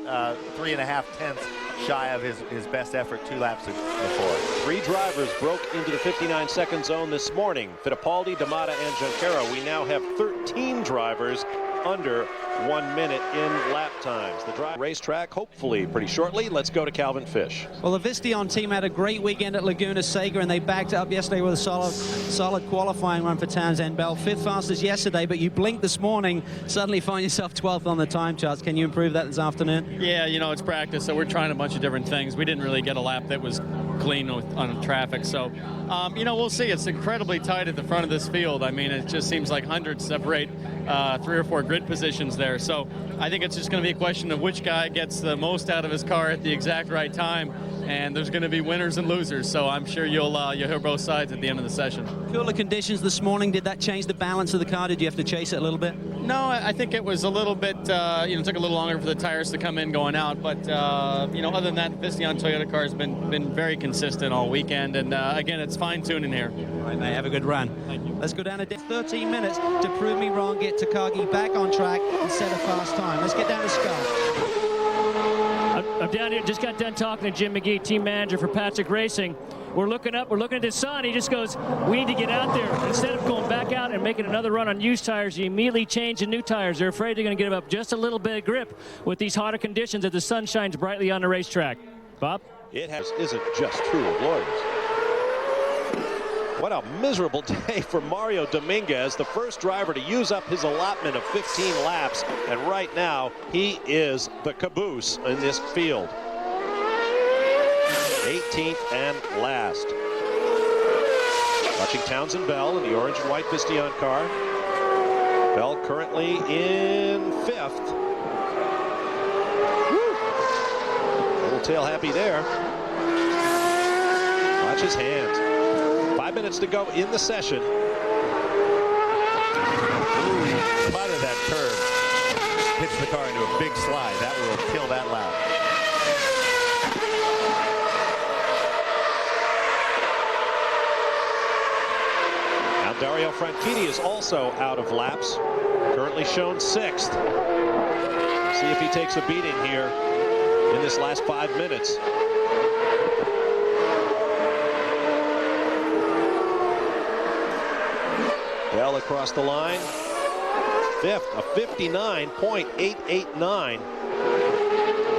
[SPEAKER 2] 3.5 tenths shy of his best effort 2 laps before.
[SPEAKER 1] 3 drivers broke into the 59-second zone this morning. Fittipaldi, D'Amata, and Junqueira. We now have 13 drivers under 1 minute in lap times. The racetrack, hopefully pretty shortly. Let's go to Calvin Fish.
[SPEAKER 8] Well, the Vistion team had a great weekend at Laguna Seca, and they backed it up yesterday with a solid qualifying run for Townsend Bell. 5th fastest yesterday, but you blinked this morning, suddenly find yourself 12th on the time charts. Can you improve that this afternoon?
[SPEAKER 4] Yeah, you know, it's practice, so we're trying a bunch of different things. We didn't really get a lap that was clean on traffic. So, you know, we'll see. It's incredibly tight at the front of this field. I mean, it just seems like hundreds separate 3 or 4 grid positions there. So I think it's just going to be a question of which guy gets the most out of his car at the exact right time. And there's going to be winners and losers. So I'm sure you'll hear both sides at the end of the session.
[SPEAKER 8] Cooler conditions this morning, did that change the balance of the car? Did you have to chase it a little bit?
[SPEAKER 4] No, I think it was a little bit, you know, it took a little longer for the tires to come in going out. But, you know, other than that, the Visteon Toyota car has been very consistent all weekend. And, again, it's fine-tuning here.
[SPEAKER 8] All right, mate, have a good run.
[SPEAKER 4] Thank you.
[SPEAKER 8] Let's go down to 13 minutes to prove me wrong, get Takagi back on track and set a fast time. Let's get down to Scott.
[SPEAKER 3] I'm down here, just got done talking to Jim McGee, team manager for Patrick Racing. We're looking up, we're looking at his son. He just goes, we need to get out there. Instead of going back out and making another run on used tires, you immediately change to new tires. They're afraid they're going to give up just a little bit of grip with these hotter conditions as the sun shines brightly on the racetrack. Bob?
[SPEAKER 1] It isn't just true of lawyers. What a miserable day for Mario Dominguez, the first driver to use up his allotment of 15 laps. And right now, he is the caboose in this field. 18th and last. Watching Townsend Bell in the orange and white Visteon car. Bell currently in 5th. Woo. Little tail happy there. Watch his hands. 5 minutes to go in the session. Ooh,
[SPEAKER 2] Out of that curve, hits the car into a big slide. That will kill that lap.
[SPEAKER 1] Now Dario Franchitti is also out of laps. Currently shown 6th. See if he takes a beating here in this last 5 minutes. Bell across the line. 5th, a 59.889.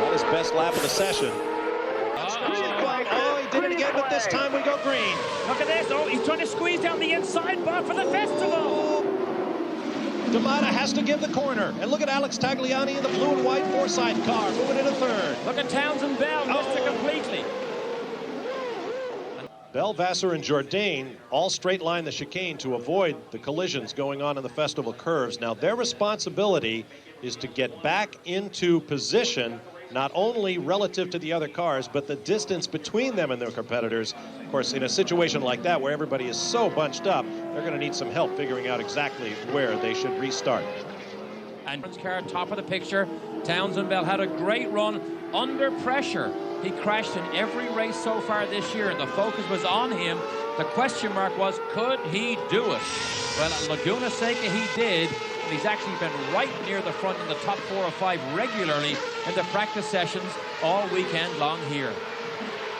[SPEAKER 1] Not his best lap of the session. Oh, he did it again, but this time we go green.
[SPEAKER 10] Look at this. Oh, he's trying to squeeze down the inside bar for the festival.
[SPEAKER 1] D'Amata has to give the corner. And look at Alex Tagliani in the blue and white Forsythe car, moving into 3rd.
[SPEAKER 10] Look at Townsend Bell. Missed it completely.
[SPEAKER 1] Bell, Vassar, and Jourdain all straight line the chicane to avoid the collisions going on in the festival curves. Now their responsibility is to get back into position, not only relative to the other cars, but the distance between them and their competitors. Of course, in a situation like that where everybody is so bunched up, they're going to need some help figuring out exactly where they should restart.
[SPEAKER 10] And car top of the picture. Townsend Bell had a great run under pressure. He crashed in every race so far this year, and the focus was on him. The question mark was, could he do it? Well, at Laguna Seca he did, and he's actually been right near the front in the top 4 or 5 regularly in the practice sessions all weekend long here.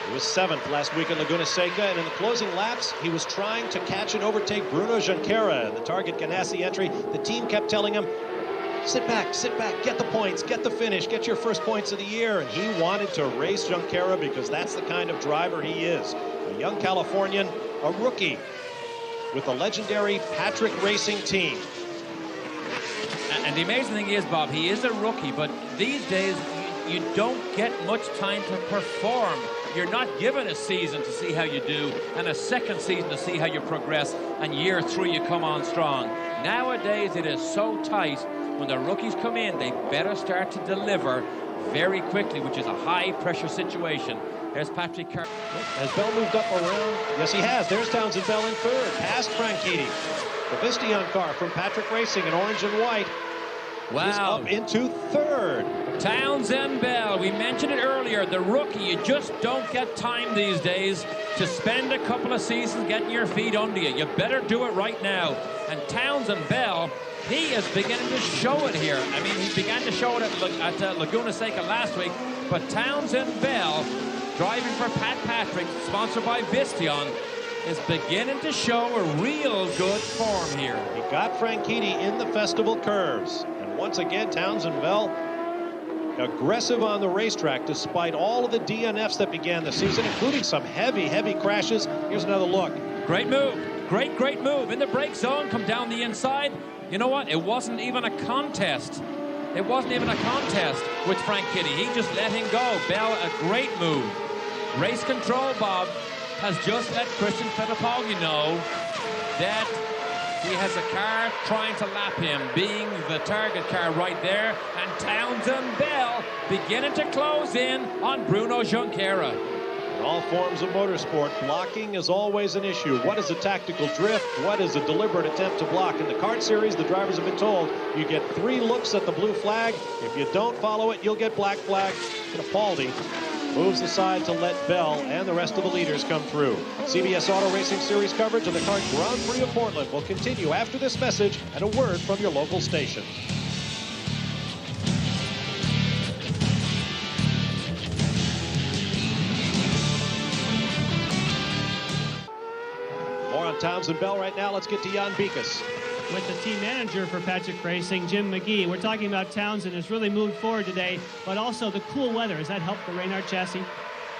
[SPEAKER 1] He was 7th last week at Laguna Seca, and in the closing laps, he was trying to catch and overtake Bruno Junqueira in the Target Ganassi entry. The team kept telling him, sit back, get the points, get the finish, get your first points of the year. And he wanted to race Junqueira because that's the kind of driver he is. A young Californian, a rookie with the legendary Patrick Racing team.
[SPEAKER 10] And the amazing thing is, Bob, he is a rookie, but these days you don't get much time to perform. You're not given a season to see how you do and a second season to see how you progress, and year 3 you come on strong. Nowadays it is so tight. When the rookies come in, they better start to deliver very quickly, which is a high-pressure situation. There's Patrick Carr.
[SPEAKER 1] Has Bell moved up around? Yes, he has. There's Townsend Bell in 3rd, past Franchitti. The Visteon car from Patrick Racing in orange and white.
[SPEAKER 10] Wow.
[SPEAKER 1] Is up into 3rd.
[SPEAKER 10] Townsend Bell, we mentioned it earlier, the rookie, you just don't get time these days to spend a couple of seasons getting your feet under you. You better do it right now. And Townsend Bell, he is beginning to show it here. I mean, he began to show it at Laguna Seca last week, but Townsend Bell, driving for Pat Patrick, sponsored by Visteon, is beginning to show a real good form here.
[SPEAKER 1] He got Franchitti in the festival curves. And once again, Townsend Bell aggressive on the racetrack despite all of the DNFs that began the season, including some heavy crashes. Here's another look.
[SPEAKER 10] Great move. Great move. In the brake zone, come down the inside. You know what? It wasn't even a contest. It wasn't even a contest with Franchitti. He just let him go. Bell, a great move. Race control, Bob, has just let Christian Fittipaldi know that he has a car trying to lap him, being the target car right there, and Townsend Bell beginning to close in on Bruno Junqueira.
[SPEAKER 1] In all forms of motorsport, blocking is always an issue. What is a tactical drift? What is a deliberate attempt to block? In the kart series, the drivers have been told you get 3 looks at the blue flag. If you don't follow it, you'll get black flag. Fittipaldi moves aside to let Bell and the rest of the leaders come through. CBS Auto Racing Series coverage of the Kart Grand Prix of Portland will continue after this message and a word from your local station. More on Townsend Bell right now. Let's get to Jan Bikas.
[SPEAKER 3] With the team manager for Patrick Racing, Jim McGee. We're talking about Townsend has really moved forward today, but also the cool weather. Has that helped the Reynard chassis?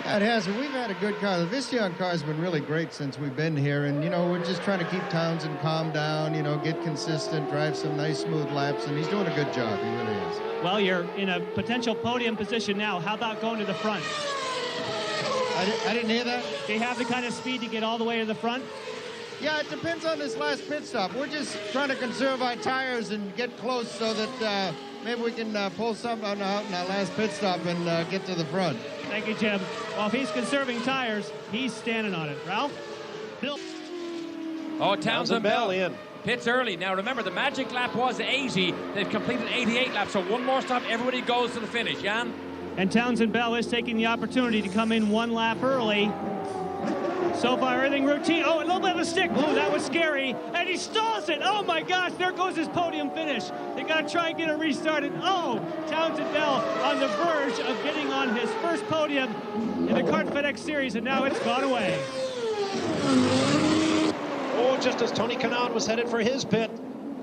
[SPEAKER 5] Yeah, it has. We've had a good car. The Visteon car has been really great since we've been here. And, you know, we're just trying to keep Townsend calm down, you know, get consistent, drive some nice, smooth laps. And he's doing a good job. He really is.
[SPEAKER 3] Well, you're in a potential podium position now. How about going to the front?
[SPEAKER 5] I didn't hear that.
[SPEAKER 3] Do you have the kind of speed to get all the way to the front?
[SPEAKER 5] Yeah, it depends on this last pit stop. We're just trying to conserve our tires and get close so that maybe we can pull something out in our last pit stop and get to the front.
[SPEAKER 3] Thank you, Jim. Well, if he's conserving tires, he's standing on it. Ralph? Bill?
[SPEAKER 10] Oh, Townsend Bell
[SPEAKER 1] in.
[SPEAKER 10] Pits early. Now, remember, the magic lap was 80. They've completed 88 laps, so one more stop, everybody goes to the finish. Jan?
[SPEAKER 3] And Townsend Bell is taking the opportunity to come in 1 lap early. So far, everything routine. Oh, a little bit of a stick. Ooh, that was scary. And he stalls it. Oh, my gosh. There goes his podium finish. They got to try and get it restarted. Oh, Townsend Bell on the verge of getting on his first podium in the Kart FedEx Series, and now it's gone away.
[SPEAKER 1] Oh, just as Tony Kanaan was headed for his pit.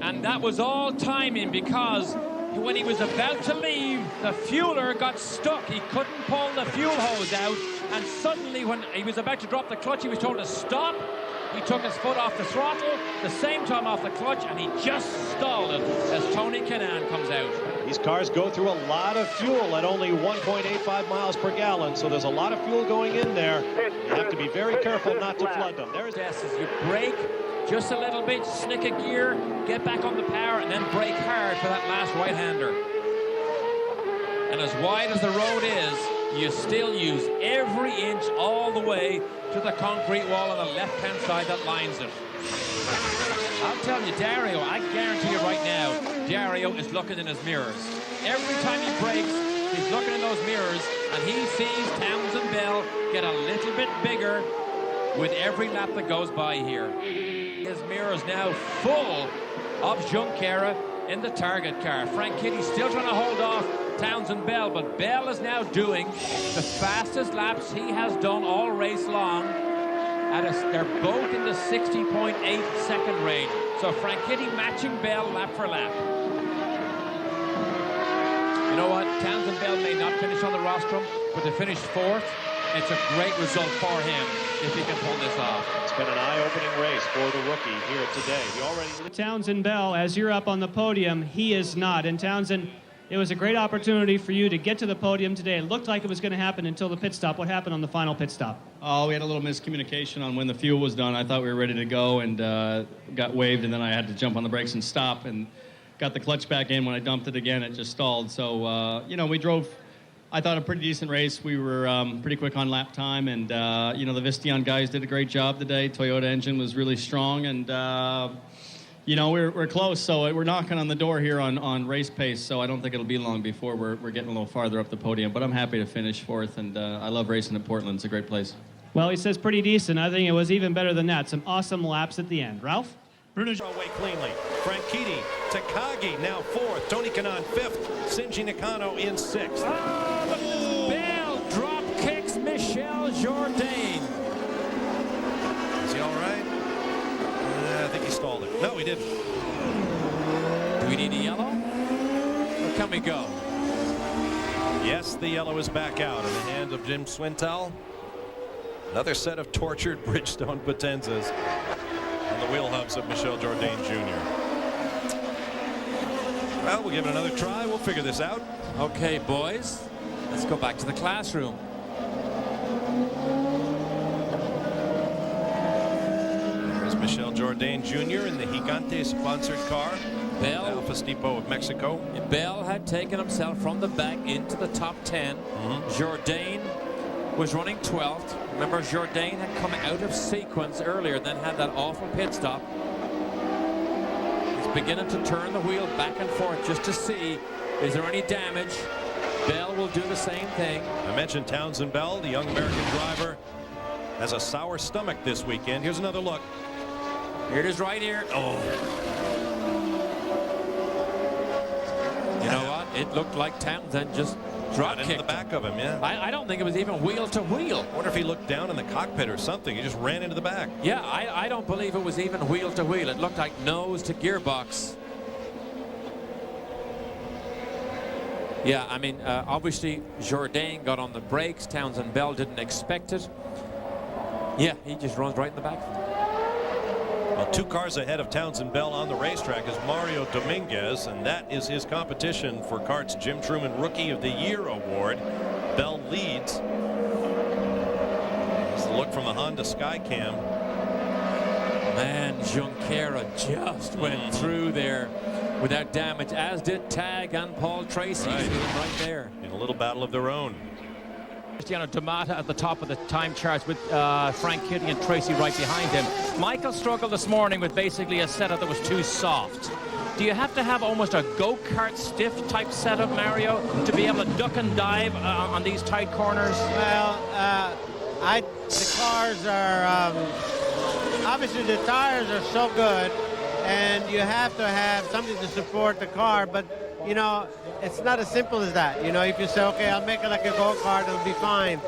[SPEAKER 10] And that was all timing, because when he was about to leave, the fueler got stuck. He couldn't pull the fuel hose out. And suddenly, when he was about to drop the clutch, he was told to stop. He took his foot off the throttle, the same time off the clutch, and he just stalled it as Tony Kanaan comes out.
[SPEAKER 1] These cars go through a lot of fuel at only 1.85 miles per gallon, so there's a lot of fuel going in there. You have to be very careful not to flood them. There's
[SPEAKER 10] As you brake just a little bit, snick a gear, get back on the power, and then brake hard for that last right-hander. And as wide as the road is, you still use every inch all the way to the concrete wall on the left-hand side that lines it. I'll tell you, Dario, I guarantee you right now, Dario is looking in his mirrors. Every time he brakes, he's looking in those mirrors, and he sees Townsend Bell get a little bit bigger with every lap that goes by here. His mirror is now full of Junqueira in the target car. Frank Kitty's still trying to hold off Townsend Bell, but Bell is now doing the fastest laps he has done all race long. They're both in the 60.8 second range. So Frank Kitty matching Bell lap for lap. You know what? Townsend Bell may not finish on the rostrum, but to finish 4th, it's a great result for him if he can pull this off.
[SPEAKER 1] It's been an eye-opening race for the rookie here today. He already...
[SPEAKER 3] Townsend Bell, as you're up on the podium, he is not. And Townsend, it was a great opportunity for you to get to the podium today. It looked like it was going to happen until the pit stop. What happened on the final pit stop?
[SPEAKER 4] Oh, we had a little miscommunication on when the fuel was done. I thought we were ready to go and got waved, and then I had to jump on the brakes and stop and got the clutch back in. When I dumped it again, it just stalled. So, you know, we drove, I thought, a pretty decent race. We were pretty quick on lap time, and, you know, the Visteon guys did a great job today. Toyota engine was really strong, and, you know, we're close, so we're knocking on the door here on race pace, so I don't think it'll be long before we're getting a little farther up the podium. But I'm happy to finish 4th, and I love racing at Portland. It's a great place.
[SPEAKER 3] Well, he says pretty decent. I think it was even better than that. Some awesome laps at the end. Ralph?
[SPEAKER 1] Bruno away cleanly. Franchitti, Takagi now 4th. Tony Kanaan 5th. Shinji Nakano in 6th.
[SPEAKER 10] Oh, but Bell drop kicks Michel Jourdain.
[SPEAKER 1] Is he all right? I think he stalled it. No, he didn't.
[SPEAKER 10] Do we need a yellow? Or can we go?
[SPEAKER 1] Yes, the yellow is back out in the hands of Jim Swintel. Another set of tortured Bridgestone Potenzas on the wheel hubs of Michel Jourdain Jr. Well, we'll give it another try. We'll figure this out.
[SPEAKER 10] Okay, boys, let's go back to the classroom.
[SPEAKER 1] Michel Jourdain Jr. in the Gigante-sponsored car.
[SPEAKER 10] Bell,
[SPEAKER 1] Alfa Depot of Mexico.
[SPEAKER 10] Bell had taken himself from the back into the top 10. Jourdain was running 12th. Remember, Jourdain had come out of sequence earlier, then had that awful pit stop. He's beginning to turn the wheel back and forth just to see, is there any damage? Bell will do the same thing.
[SPEAKER 1] I mentioned Townsend Bell, the young American driver, has a sour stomach this weekend. Here's another look.
[SPEAKER 10] Here it is right here. Oh. You know what? It looked like Townsend just drop
[SPEAKER 1] into
[SPEAKER 10] kicked
[SPEAKER 1] the back of him, yeah.
[SPEAKER 10] I don't think it was even wheel to wheel.
[SPEAKER 1] I wonder if he looked down in the cockpit or something. He just ran into the back.
[SPEAKER 10] Yeah, I don't believe it was even wheel to wheel. It looked like nose to gearbox. Yeah, I mean, obviously Jourdain got on the brakes. Townsend Bell didn't expect it. Yeah, he just runs right in the back.
[SPEAKER 1] Well, 2 cars ahead of Townsend Bell on the racetrack is Mario Dominguez, and that is his competition for CART's Jim Truman Rookie of the Year award. Bell leads. Here's the look from the Honda Skycam.
[SPEAKER 10] Man, Junqueira just went through there without damage, as did Tag and Paul Tracy. Right there.
[SPEAKER 1] In a little battle of their own.
[SPEAKER 11] Cristiano D'Amata at the top of the time charts with Frank Kitty and Tracy right behind him. Michael struggled this morning with basically a setup that was too soft. Do you have to have almost a go-kart stiff type setup, Mario, to be able to duck and dive on these tight corners?
[SPEAKER 12] Well, the cars are, obviously the tires are so good, and you have to have something to support the car, but you know, it's not as simple as that. You know, if you say, okay, I'll make it like a go-kart, it'll be fine.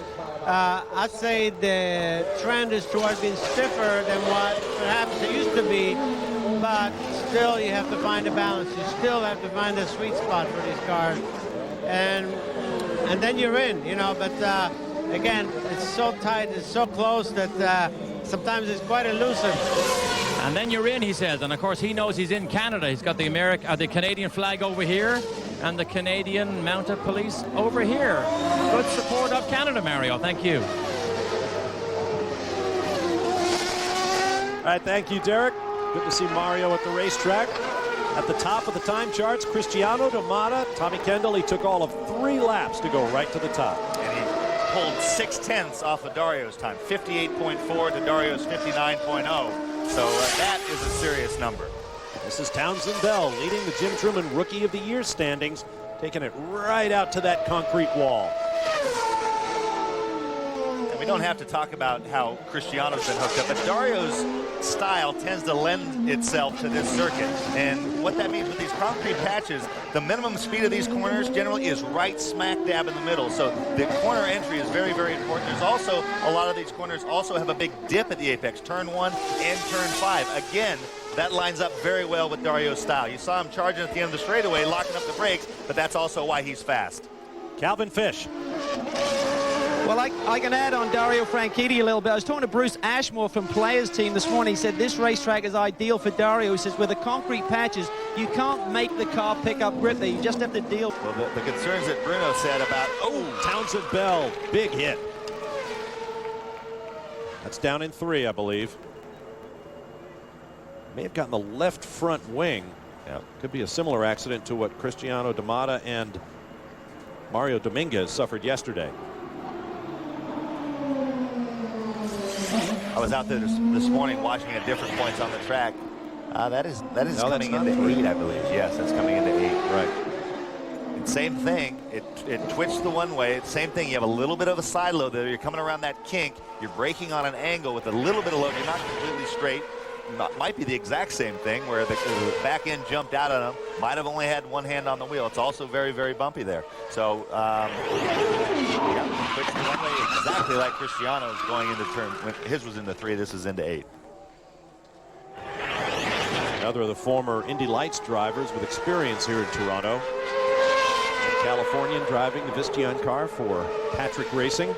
[SPEAKER 12] I'd say the trend is towards being stiffer than what perhaps it used to be, but still you have to find a balance. You still have to find a sweet spot for these cars. And then you're in, you know, but again, it's so tight, it's so close that sometimes it's quite elusive.
[SPEAKER 11] And then you're in, he says, and of course he knows he's in Canada. He's got the Canadian flag over here and the Canadian Mounted Police over here. Good support of Canada, Mario. Thank you.
[SPEAKER 1] All right, thank you, Derek. Good to see Mario at the racetrack. At the top of the time charts, Cristiano D'Amata, Tommy Kendall, he took all of 3 laps to go right to the top.
[SPEAKER 2] And he pulled 0.6 off of Dario's time, 58.4 to Dario's 59.0. So that is a serious number.
[SPEAKER 1] This is Townsend Bell leading the Jim Truman Rookie of the Year standings, taking it right out to that concrete wall.
[SPEAKER 2] And we don't have to talk about how Cristiano's been hooked up, but Dario's style tends to lend itself to this circuit. And what that means with these concrete patches, the minimum speed of these corners generally is right smack dab in the middle. So the corner entry is very, very important. There's also a lot of these corners also have a big dip at the apex, turn 1 and turn 5. Again, that lines up very well with Dario's style. You saw him charging at the end of the straightaway, locking up the brakes, but that's also why he's fast.
[SPEAKER 1] Calvin Fish.
[SPEAKER 8] Well, I can add on Dario Franchitti a little bit. I was talking to Bruce Ashmore from Players Team this morning. He said this racetrack is ideal for Dario. He says with the concrete patches, you can't make the car pick up grip there. You just have to deal.
[SPEAKER 2] Well, the concerns that Bruno said about,
[SPEAKER 1] Townsend Bell, big hit. That's down in 3, I believe. May have gotten the left front wing. Yeah, could be a similar accident to what Cristiano D'Amata and Mario Dominguez suffered yesterday.
[SPEAKER 2] I was out there this morning watching at different points on the track. That is coming into 8, I believe. Yes, that's coming into 8.
[SPEAKER 1] Right.
[SPEAKER 2] And same thing. It twitched the one way. Same thing. You have a little bit of a side load there. You're coming around that kink. You're braking on an angle with a little bit of load. You're not completely straight. Might be the exact same thing where the back end jumped out on him. Might have only had one hand on the wheel. It's also very, very bumpy there. So, twitched the one way exactly like Cristiano's going into turn. His was into 3. This is into 8.
[SPEAKER 1] Another of the former Indy Lights drivers with experience here in Toronto. A Californian driving the Visteon car for Patrick Racing.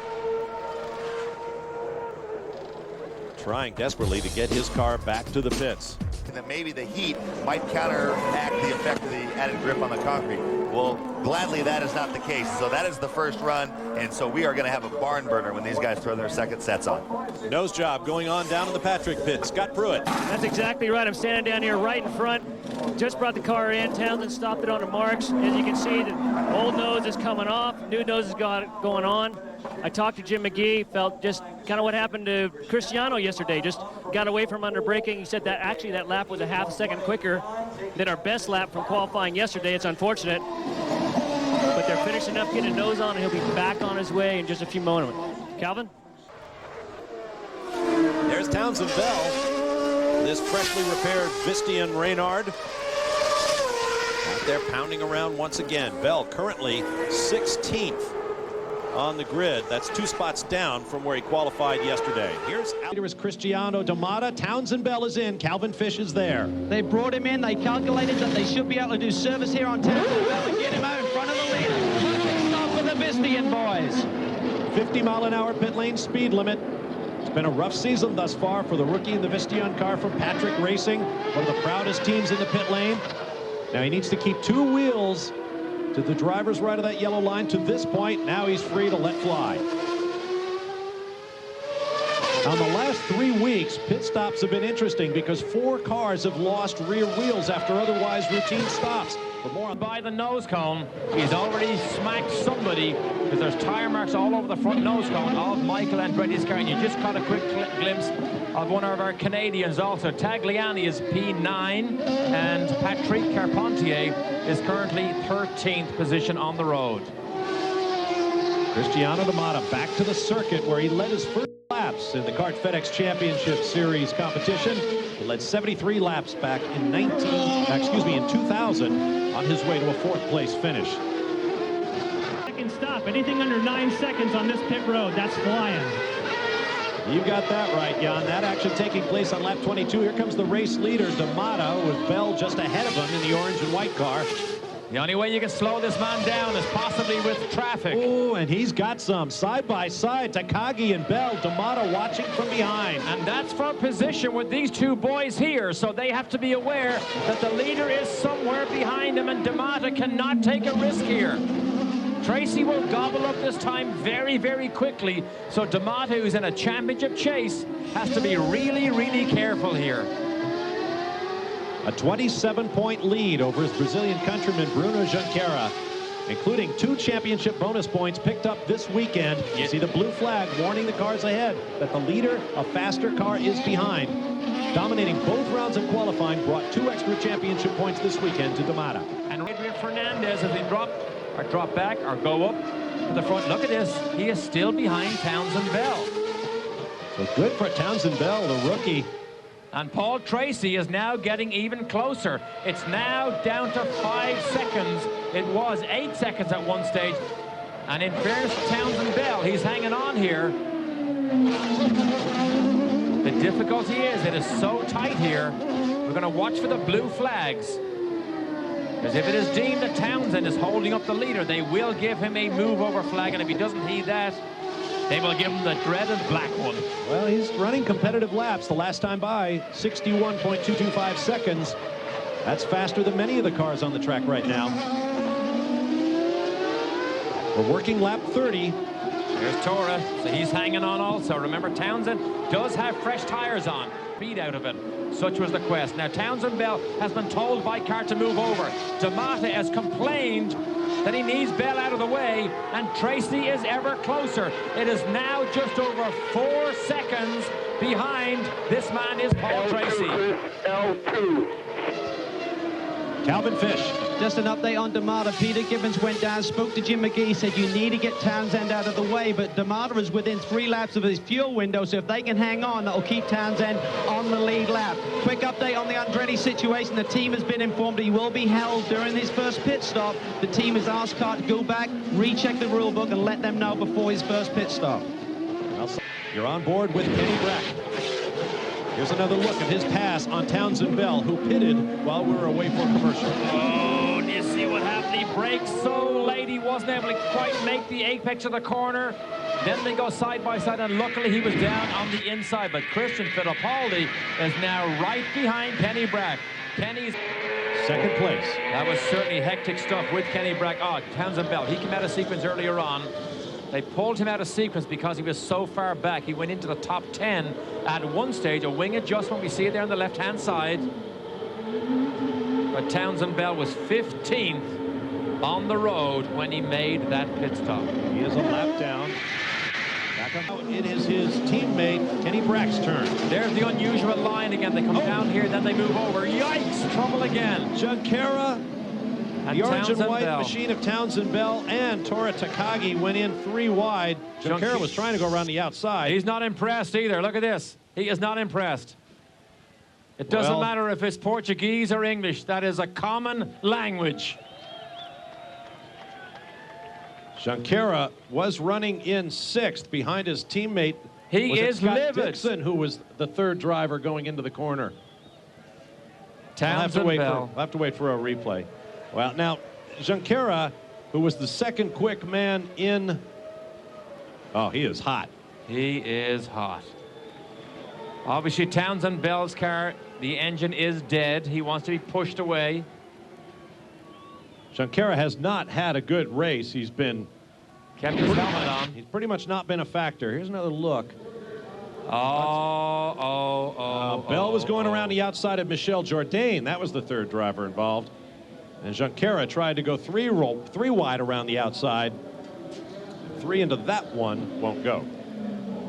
[SPEAKER 1] trying desperately to get his car back to the pits.
[SPEAKER 9] And that maybe the heat might counteract the effect of the added grip on the concrete. Well, gladly that is not the case. So that is the first run, and so we are going to have a barn burner when these guys throw their second sets on.
[SPEAKER 1] Nose job going on down in the Patrick pit. Scott Pruitt.
[SPEAKER 3] That's exactly right. I'm standing down here right in front. Just brought the car in. Townsend stopped it on the marks. As you can see, the old nose is coming off. New nose is going on. I talked to Jim McGee, felt just kind of what happened to Cristiano yesterday. Just got away from under braking. He said that actually that lap was a half a second quicker than our best lap from qualifying yesterday. It's unfortunate, but they're finishing up, getting a nose on, and he'll be back on his way in just a few moments. Calvin?
[SPEAKER 1] There's Townsend Bell. This freshly repaired Vistian Reynard. Out there pounding around once again. Bell currently 16th on the grid. That's 2 spots down from where he qualified yesterday. Here is Cristiano D'Amata. Townsend Bell is in. Calvin Fish is there.
[SPEAKER 8] They brought him in. They calculated that they should be able to do service here on Townsend Bell and get him out in front of the leader. Perfect stop for the Vistian boys.
[SPEAKER 1] 50-mile-an-hour pit lane speed limit. It's been a rough season thus far for the rookie in the Vistian car from Patrick Racing, one of the proudest teams in the pit lane. Now he needs to keep 2 wheels to the driver's right of that yellow line to this point. Now he's free to let fly. On the last 3 weeks, pit stops have been interesting because 4 cars have lost rear wheels after otherwise routine stops.
[SPEAKER 11] For more by the nose cone, he's already smacked somebody because there's tire marks all over the front nose cone of Michael Andretti's car. And you just got a quick glimpse of one of our Canadians also. Tagliani is P9 and Patrick Carpentier is currently 13th position on the road.
[SPEAKER 1] Cristiano D'Amata back to the circuit where he led his first laps in the Kart FedEx Championship Series competition. He led 73 laps back in 2000 on his way to a 4th place finish.
[SPEAKER 3] Second stop. Anything under 9 seconds on this pit road, that's flying.
[SPEAKER 1] You got that right, Jan. That action taking place on lap 22. Here comes the race leader, D'Amata, with Bell just ahead of him in the orange and white car.
[SPEAKER 11] The only way you can slow this man down is possibly with traffic.
[SPEAKER 1] Oh, and he's got some side by side. Takagi and Bell. D'Amata watching from behind.
[SPEAKER 11] And that's for position with these 2 boys here. So they have to be aware that the leader is somewhere behind him, and D'Amata cannot take a risk here. Tracy will gobble up this time very, very quickly. So D'Amata, who's in a championship chase, has to be really, really careful here.
[SPEAKER 1] A 27-point lead over his Brazilian countryman Bruno Junqueira, including 2 championship bonus points picked up this weekend. You see the blue flag warning the cars ahead that the leader, a faster car, is behind. Dominating both rounds of qualifying, brought 2 extra championship points this weekend to D'Amata.
[SPEAKER 11] And Adrian Fernandez, as they drop back or go up to the front. Look at this. He is still behind Townsend Bell.
[SPEAKER 1] So good for Townsend Bell, the rookie.
[SPEAKER 11] And Paul Tracy is now getting even closer. It's now down to 5 seconds. It was 8 seconds at one stage. And in fairness to Townsend Bell, he's hanging on here. The difficulty is it is so tight here. We're going to watch for the blue flags. Because if it is deemed that Townsend is holding up the leader, they will give him a move over flag. And if he doesn't heed that, they will give him the dreaded black one.
[SPEAKER 1] Well, he's running competitive laps the last time by, 61.225 seconds. That's faster than many of the cars on the track right now. We're working lap 30.
[SPEAKER 11] There's Tora, so he's hanging on also. Remember, Townsend does have fresh tires on. Speed out of it. Such was the quest. Now, Townsend Bell has been told by car to move over. D'Amata has complained that he needs Bell out of the way, and Tracy is ever closer. It is now just over 4 seconds behind. This man is Paul Tracy.
[SPEAKER 13] L2.
[SPEAKER 1] Calvin Fish.
[SPEAKER 8] Just an update on D'Amata. Peter Gibbons went down, spoke to Jim McGee, said you need to get Townsend out of the way, but D'Amata is within 3 laps of his fuel window, so if they can hang on, that'll keep Townsend on the lead lap. Quick update on the Andretti situation. The team has been informed he will be held during his first pit stop. The team has asked Car to go back, recheck the rule book, and let them know before his first pit stop.
[SPEAKER 1] You're on board with Kenny Brack. Here's another look at his pass on Townsend Bell, who pitted while we were away for commercial.
[SPEAKER 11] Oh, do you see what happened? He braked so late he wasn't able to quite make the apex of the corner. Then they go side by side, and luckily he was down on the inside. But Christian Fittipaldi is now right behind Kenny Brack. Kenny's
[SPEAKER 1] second place.
[SPEAKER 11] That was certainly hectic stuff with Kenny Brack. Oh, Townsend Bell, he came out of sequence earlier on. They pulled him out of sequence because he was so far back. He went into the top 10 at one stage, a wing adjustment. We see it there on the left-hand side. But Townsend Bell was 15th on the road when he made that pit stop.
[SPEAKER 1] He is a lap down. It is his teammate Kenny Brack's turn.
[SPEAKER 11] There's the unusual line again. They come down here, then they move over. Yikes! Trouble again.
[SPEAKER 1] Junqueira, the orange and white
[SPEAKER 11] Bell.
[SPEAKER 1] machine of Townsend Bell, and Tora Takagi went in 3 wide. Junqueira was trying to go around the outside.
[SPEAKER 11] He's not impressed either. Look at this. He is not impressed. It doesn't matter if it's Portuguese or English. That is a common language.
[SPEAKER 1] Junqueira was running in 6th behind his teammate.
[SPEAKER 11] He is
[SPEAKER 1] Scott
[SPEAKER 11] livid.
[SPEAKER 1] Dixon, who was the 3rd driver going into the corner.
[SPEAKER 11] Townsend Bell.
[SPEAKER 1] We'll have to wait for a replay. Well, now, Junqueira, who was the 2nd quick man in... Oh, he is hot.
[SPEAKER 11] He is hot. Obviously, Townsend Bell's car, the engine is dead. He wants to be pushed away.
[SPEAKER 1] Junqueira has not had a good race. He's been...
[SPEAKER 11] Kept his helmet on.
[SPEAKER 1] He's pretty much not been a factor. Here's another look. Bell was going around the outside of Michel Jourdain. That was the 3rd driver involved. And Junqueira tried to go 3 wide around the outside. 3 into that one won't go.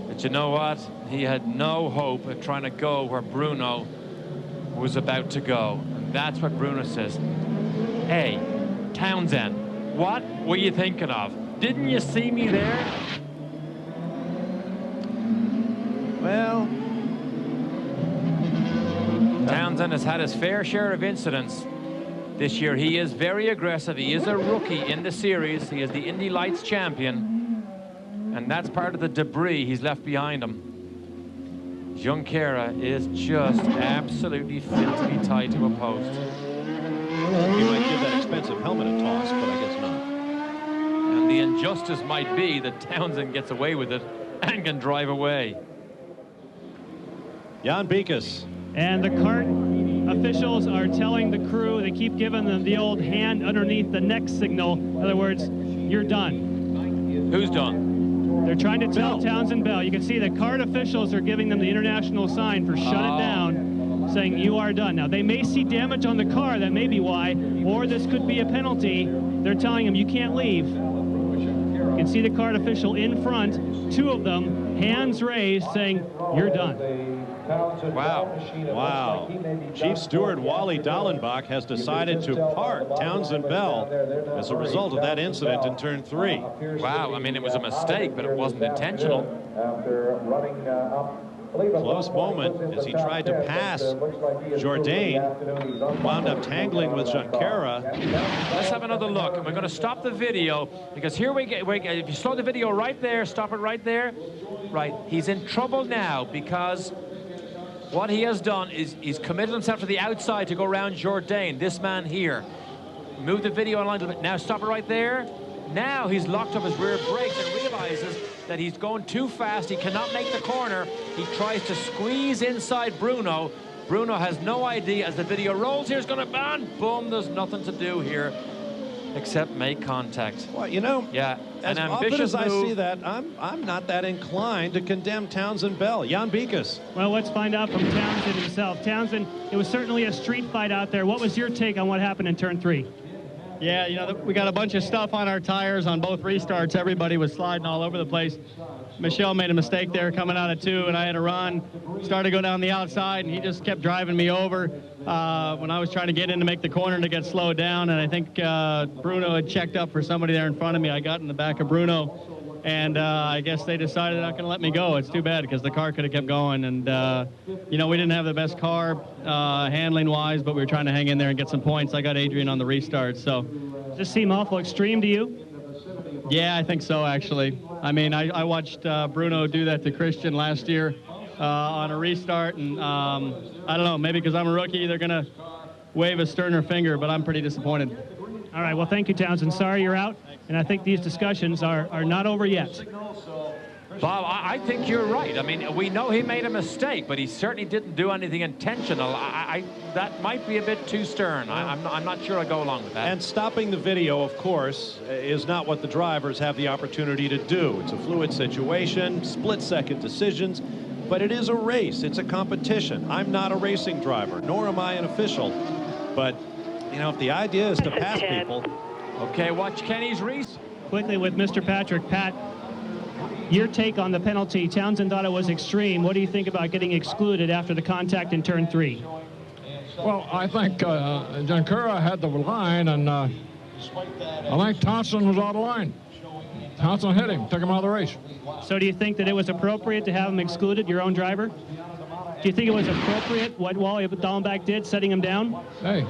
[SPEAKER 11] But you know what? He had no hope of trying to go where Bruno was about to go. And that's what Bruno says. Hey, Townsend, what were you thinking of? Didn't you see me there?
[SPEAKER 1] Well,
[SPEAKER 11] Townsend has had his fair share of incidents this year. He is very aggressive. He is a rookie in the series. He is the Indy Lights champion. And that's part of the debris he's left behind him. Junqueira is just absolutely fit to be tied to a post.
[SPEAKER 1] He might give that expensive helmet a toss, but I guess not.
[SPEAKER 11] And the injustice might be that Townsend gets away with it and can drive away.
[SPEAKER 1] Jan Beekes.
[SPEAKER 13] And the kart officials are telling the crew, they keep giving them the old hand underneath the neck signal. In other words, you're done.
[SPEAKER 11] Who's done?
[SPEAKER 13] They're trying to tell Townsend Bell. You can see the kart officials are giving them the international sign for shut it down, saying you are done. Now, they may see damage on the car, that may be why, or this could be a penalty. They're telling him you can't leave. You can see the kart official in front, 2 of them, hands raised, saying you're done.
[SPEAKER 1] Wow. Chief Steward Wally Dallenbach has decided to park Townsend Bell as a result of that incident in turn 3.
[SPEAKER 11] Wow, I mean, it was a mistake, but it wasn't intentional.
[SPEAKER 1] Close moment as he tried to pass Jourdain, wound up tangling with Junqueira.
[SPEAKER 11] Let's have another look, and we're going to stop the video because here we get. If you slow the video right there, stop it right there. Right, he's in trouble now because what he has done is he's committed himself to the outside to go around Jourdain, this man here. Move the video online a little bit. Now stop it right there. Now he's locked up his rear brakes and realizes that he's going too fast. He cannot make the corner. He tries to squeeze inside Bruno. Bruno has no idea. As the video rolls here, he's going to ban. Boom, there's nothing to do here except make contact.
[SPEAKER 1] Well, you know,
[SPEAKER 11] yeah,
[SPEAKER 1] as
[SPEAKER 11] an
[SPEAKER 1] often
[SPEAKER 11] ambitious
[SPEAKER 1] as I
[SPEAKER 11] move.
[SPEAKER 1] see that, I'm not that inclined to condemn Townsend Bell. Jan Beekes.
[SPEAKER 13] Well, let's find out from Townsend himself. Townsend, it was certainly a street fight out there. What was your take on what happened in turn 3?
[SPEAKER 14] Yeah, you know, we got a bunch of stuff on our tires on both restarts. Everybody was sliding all over the place. Michelle made a mistake there coming out of 2, and I had to run. Started to go down the outside, and he just kept driving me over when I was trying to get in to make the corner to get slowed down. And I think Bruno had checked up for somebody there in front of me. I got in the back of Bruno, and I guess they decided they're not going to let me go. It's too bad because the car could have kept going. And, you know, we didn't have the best car handling-wise, but we were trying to hang in there and get some points. I got Adrian on the restart, so.
[SPEAKER 13] Does this seem awful extreme to you?
[SPEAKER 14] Yeah, I think so, actually. I mean, I watched Bruno do that to Christian last year on a restart, and I don't know, maybe because I'm a rookie, they're going to wave a sterner finger, but I'm pretty disappointed.
[SPEAKER 13] All right, well, thank you, Townsend. Sorry you're out, and I think these discussions are not over yet.
[SPEAKER 11] Bob, I think you're right. I mean, we know he made a mistake, but he certainly didn't do anything intentional. That might be a bit too stern. I'm not sure I go along with that.
[SPEAKER 1] And stopping the video, of course, is not what the drivers have the opportunity to do. It's a fluid situation, split-second decisions, but it is a race. It's a competition. I'm not a racing driver, nor am I an official. But, you know, if the idea is to pass people...
[SPEAKER 11] Okay, watch Kenny's race.
[SPEAKER 13] Quickly with Mr. Patrick. Pat, your take on the penalty. Townsend thought it was extreme. What do you think about getting excluded after the contact in turn 3?
[SPEAKER 15] Well, I think Junqueira had the line, and I think Townsend was out of line. Townsend hit him, took him out of the race.
[SPEAKER 13] So do you think that it was appropriate to have him excluded, your own driver? Do you think it was appropriate what Wally Dallenbach did, setting him down?
[SPEAKER 15] Hey.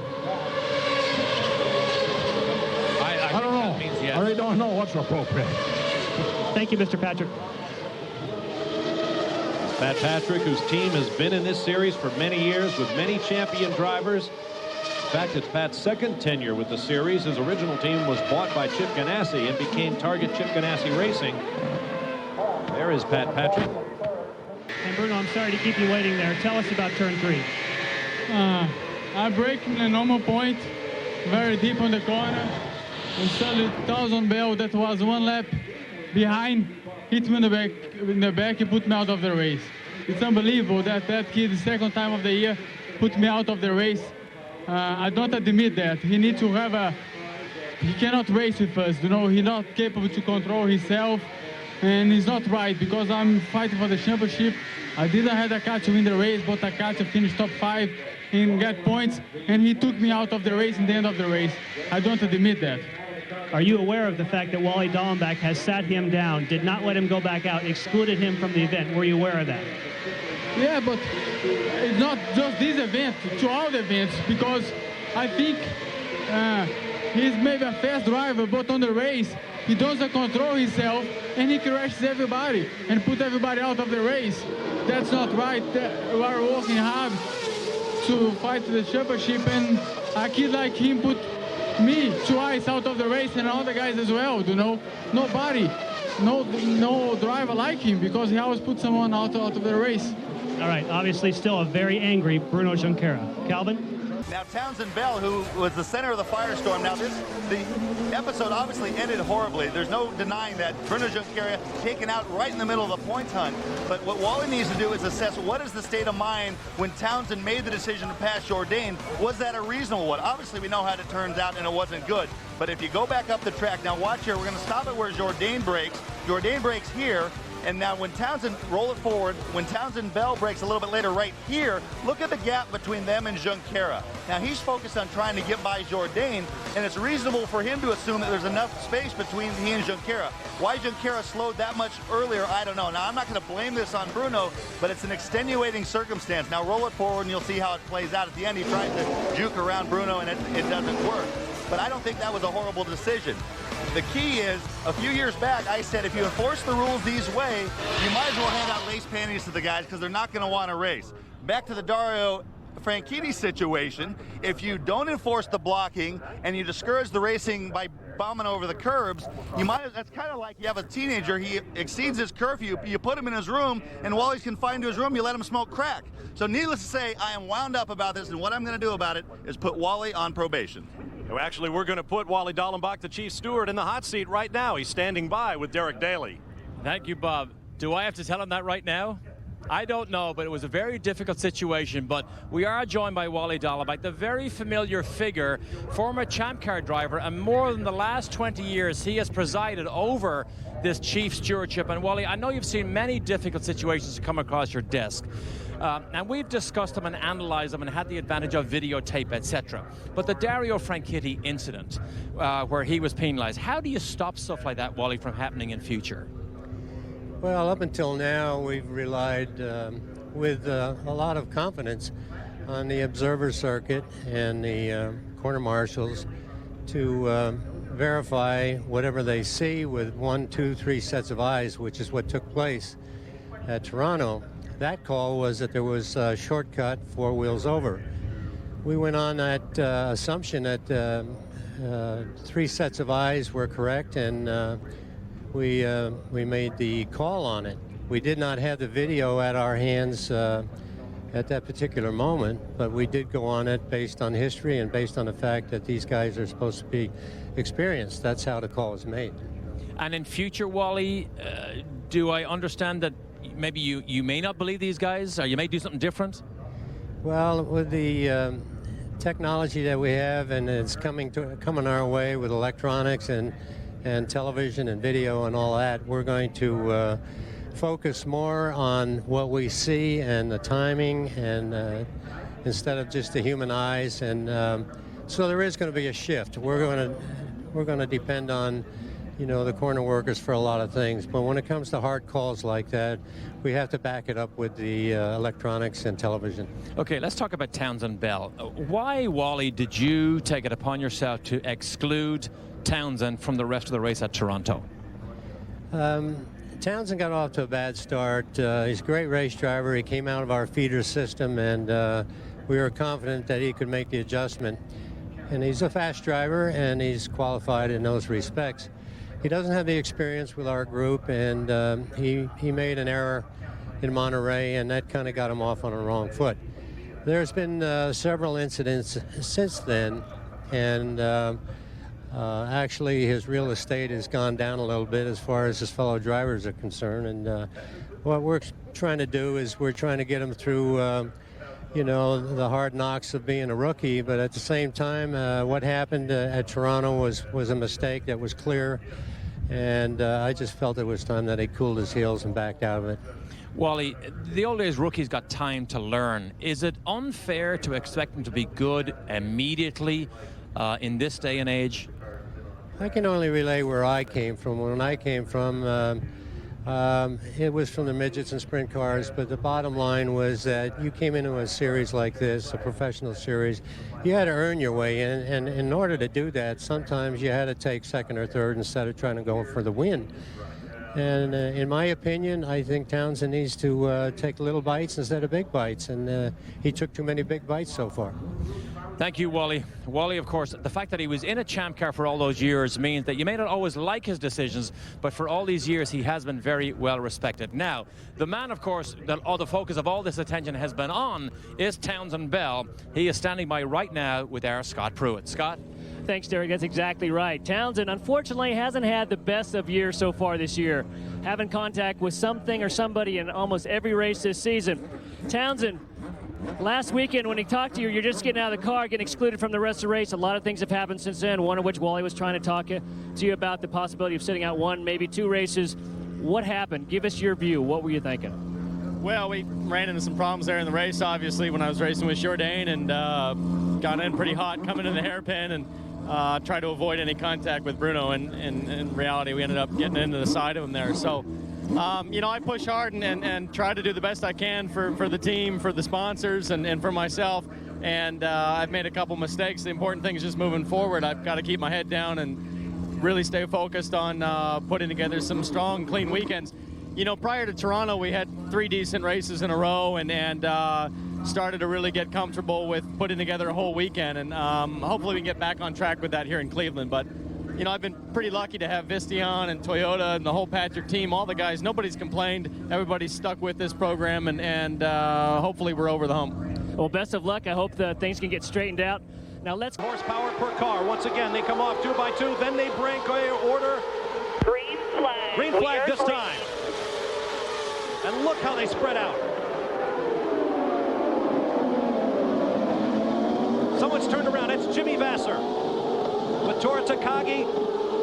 [SPEAKER 15] I don't know. Yes. I really don't know what's appropriate.
[SPEAKER 13] Thank you, Mr. Patrick.
[SPEAKER 1] Pat Patrick, whose team has been in this series for many years with many champion drivers. In fact, it's Pat's second tenure with the series. His original team was bought by Chip Ganassi and became Target Chip Ganassi Racing. There is Pat Patrick.
[SPEAKER 13] And Bruno, I'm sorry to keep you waiting there. Tell us about turn 3.
[SPEAKER 14] I break in a normal point, very deep on the corner. And suddenly Townsend Bell, that was one lap behind, hit me in the back and put me out of the race. It's unbelievable that kid, the second time of the year, put me out of the race. I don't admit that. He needs to have he cannot race with us, you know, he's not capable to control himself, and it's not right because I'm fighting for the championship. I didn't have a car to win the race, but a car to finish top 5 and get points, and he took me out of the race in the end of the race. I don't admit that.
[SPEAKER 13] Are you aware of the fact that Wally Dallenbach has sat him down, did not let him go back out, excluded him from the event? Were you aware of that?
[SPEAKER 14] Yeah, but it's not just this event, to all the events, because I think he's maybe a fast driver, but on the race, he doesn't control himself, and he crashes everybody and put everybody out of the race. That's not right. We are working hard to fight the championship, and a kid like him put me twice out of the race and all the guys as well, you know. Nobody, no driver like him because he always puts someone out of the race.
[SPEAKER 13] All right, obviously still a very angry Bruno Junqueira. Calvin?
[SPEAKER 2] Now Townsend Bell, who was the center of the firestorm. Now the episode obviously ended horribly. There's no denying that. Bruno Junqueira taken out right in the middle of the points hunt. But what Wally needs to do is assess what is the state of mind when Townsend made the decision to pass Jourdain. Was that a reasonable one? Obviously we know how it turns out and it wasn't good. But if you go back up the track, now watch here, we're going to stop it where Jourdain breaks. Jourdain breaks here. And now when Townsend, roll it forward, when Townsend Bell breaks a little bit later right here, look at the gap between them and Junqueira. Now he's focused on trying to get by Jourdain, and it's reasonable for him to assume that there's enough space between he and Junqueira. Why Junqueira slowed that much earlier, I don't know. Now I'm not going to blame this on Bruno, but it's an extenuating circumstance. Now roll it forward and you'll see how it plays out. At the end he tries to juke around Bruno and it doesn't work. But I don't think that was a horrible decision. The key is, a few years back, I said if you enforce the rules these way, you might as well hand out lace panties to the guys because they're not going to want to race. Back to the Dario Franchitti situation, if you don't enforce the blocking and you discourage the racing by bombing over the curbs, that's kind of like you have a teenager, he exceeds his curfew, you put him in his room, and while he's confined to his room, you let him smoke crack. So needless to say, I am wound up about this, and what I'm going to do about it is put Wally on probation.
[SPEAKER 1] Well, actually, we're going to put Wally Dallenbach, the chief steward, in the hot seat right now. He's standing by with Derek Daly.
[SPEAKER 11] Thank you, Bob. Do I have to tell him that right now? I don't know, but it was a very difficult situation. But we are joined by Wally Dallenbach, the very familiar figure, former Champ Car driver, and more than the last 20 years, he has presided over this chief stewardship. And Wally, I know you've seen many difficult situations come across your desk. And we've discussed them and analyzed them and had the advantage of videotape, etc. But the Dario Franchitti incident, where he was penalized, how do you stop stuff like that, Wally, from happening in future?
[SPEAKER 12] Well, up until now, we've relied with a lot of confidence on the observer circuit and the corner marshals to verify whatever they see with 1, 2, 3 sets of eyes, which is what took place at Toronto. That call was that there was a shortcut 4 wheels over. We went on that assumption that 3 sets of eyes were correct, and
[SPEAKER 16] we made the call on it. We did not have the video at our hands at that particular moment, but we did go on it based on history and based on the fact that these guys are supposed to be experienced. That's how the call was made.
[SPEAKER 11] And in future, Wally, do I understand that maybe you may not believe these guys, or you may do something different?
[SPEAKER 16] Well, with the technology that we have, and it's coming our way with electronics and television and video and all that, we're going to focus more on what we see and the timing, and instead of just the human eyes. And so there is going to be a shift. We're going to depend on, you know, the corner workers for a lot of things. But when it comes to hard calls like that, we have to back it up with the electronics and television.
[SPEAKER 11] Okay, let's talk about Townsend Bell. Why, Wally, did you take it upon yourself to exclude Townsend from the rest of the race at Toronto?
[SPEAKER 16] Townsend got off to a bad start. He's a great race driver. He came out of our feeder system, and we were confident that he could make the adjustment. And he's a fast driver, and he's qualified in those respects. He doesn't have the experience with our group, and he made an error in Monterrey, and that kind of got him off on the wrong foot. There's been several incidents since then, and actually his real estate has gone down a little bit as far as his fellow drivers are concerned. And what we're trying to do is we're trying to get him through you know, the hard knocks of being a rookie, but at the same time, what happened at Toronto was a mistake that was clear, and I just felt it was time that he cooled his heels and backed out of it.
[SPEAKER 11] Wally, the old days rookies got time to learn. Is it unfair to expect them to be good immediately in this day and age?
[SPEAKER 16] I can only relay where I came from. When I came from, it was from the midgets and sprint cars, but the bottom line was that you came into a series like this, a professional series, you had to earn your way in, and in order to do that, sometimes you had to take second or third instead of trying to go for the win. And in my opinion, I think Townsend needs to take little bites instead of big bites, and he took too many big bites so far.
[SPEAKER 11] Thank you, Wally. Wally, of course, the fact that he was in a champ car for all those years means that you may not always like his decisions, but for all these years, he has been very well respected. Now, the man, of course, the focus of all this attention has been on is Townsend Bell. He is standing by right now with our Scott Pruitt. Scott?
[SPEAKER 3] Thanks, Derek. That's exactly right. Townsend, unfortunately, hasn't had the best of years so far this year. Having contact with something or somebody in almost every race this season. Townsend, last weekend when he talked to you, you're just getting out of the car, getting excluded from the rest of the race. A lot of things have happened since then, one of which Wally was trying to talk to you about the possibility of sitting out one, maybe two races. What happened? Give us your view. What were you thinking?
[SPEAKER 14] Well, we ran into some problems there in the race, obviously, when I was racing with Jourdain, and got in pretty hot coming in the hairpin, and tried to avoid any contact with Bruno, and in reality we ended up getting into the side of him there. So you know, I push hard and try to do the best I can for the team, for the sponsors, and for myself, and I've made a couple mistakes. The important thing is just moving forward. I've got to keep my head down and really stay focused on putting together some strong, clean weekends. You know, prior to Toronto, we had 3 decent races in a row, and started to really get comfortable with putting together a whole weekend, and hopefully we can get back on track with that here in Cleveland. But you know, I've been pretty lucky to have Visteon and Toyota and the whole Patrick team, all the guys. Nobody's complained. Everybody's stuck with this program, and hopefully we're over the hump.
[SPEAKER 3] Well, best of luck. I hope that things can get straightened out. Now let's...
[SPEAKER 1] Horsepower per car. Once again, they come off 2 by 2, then they break order.
[SPEAKER 17] Green flag.
[SPEAKER 1] Green flag this time. And look how they spread out. Someone's turned around. It's Jimmy Vasser with Tora Takagi,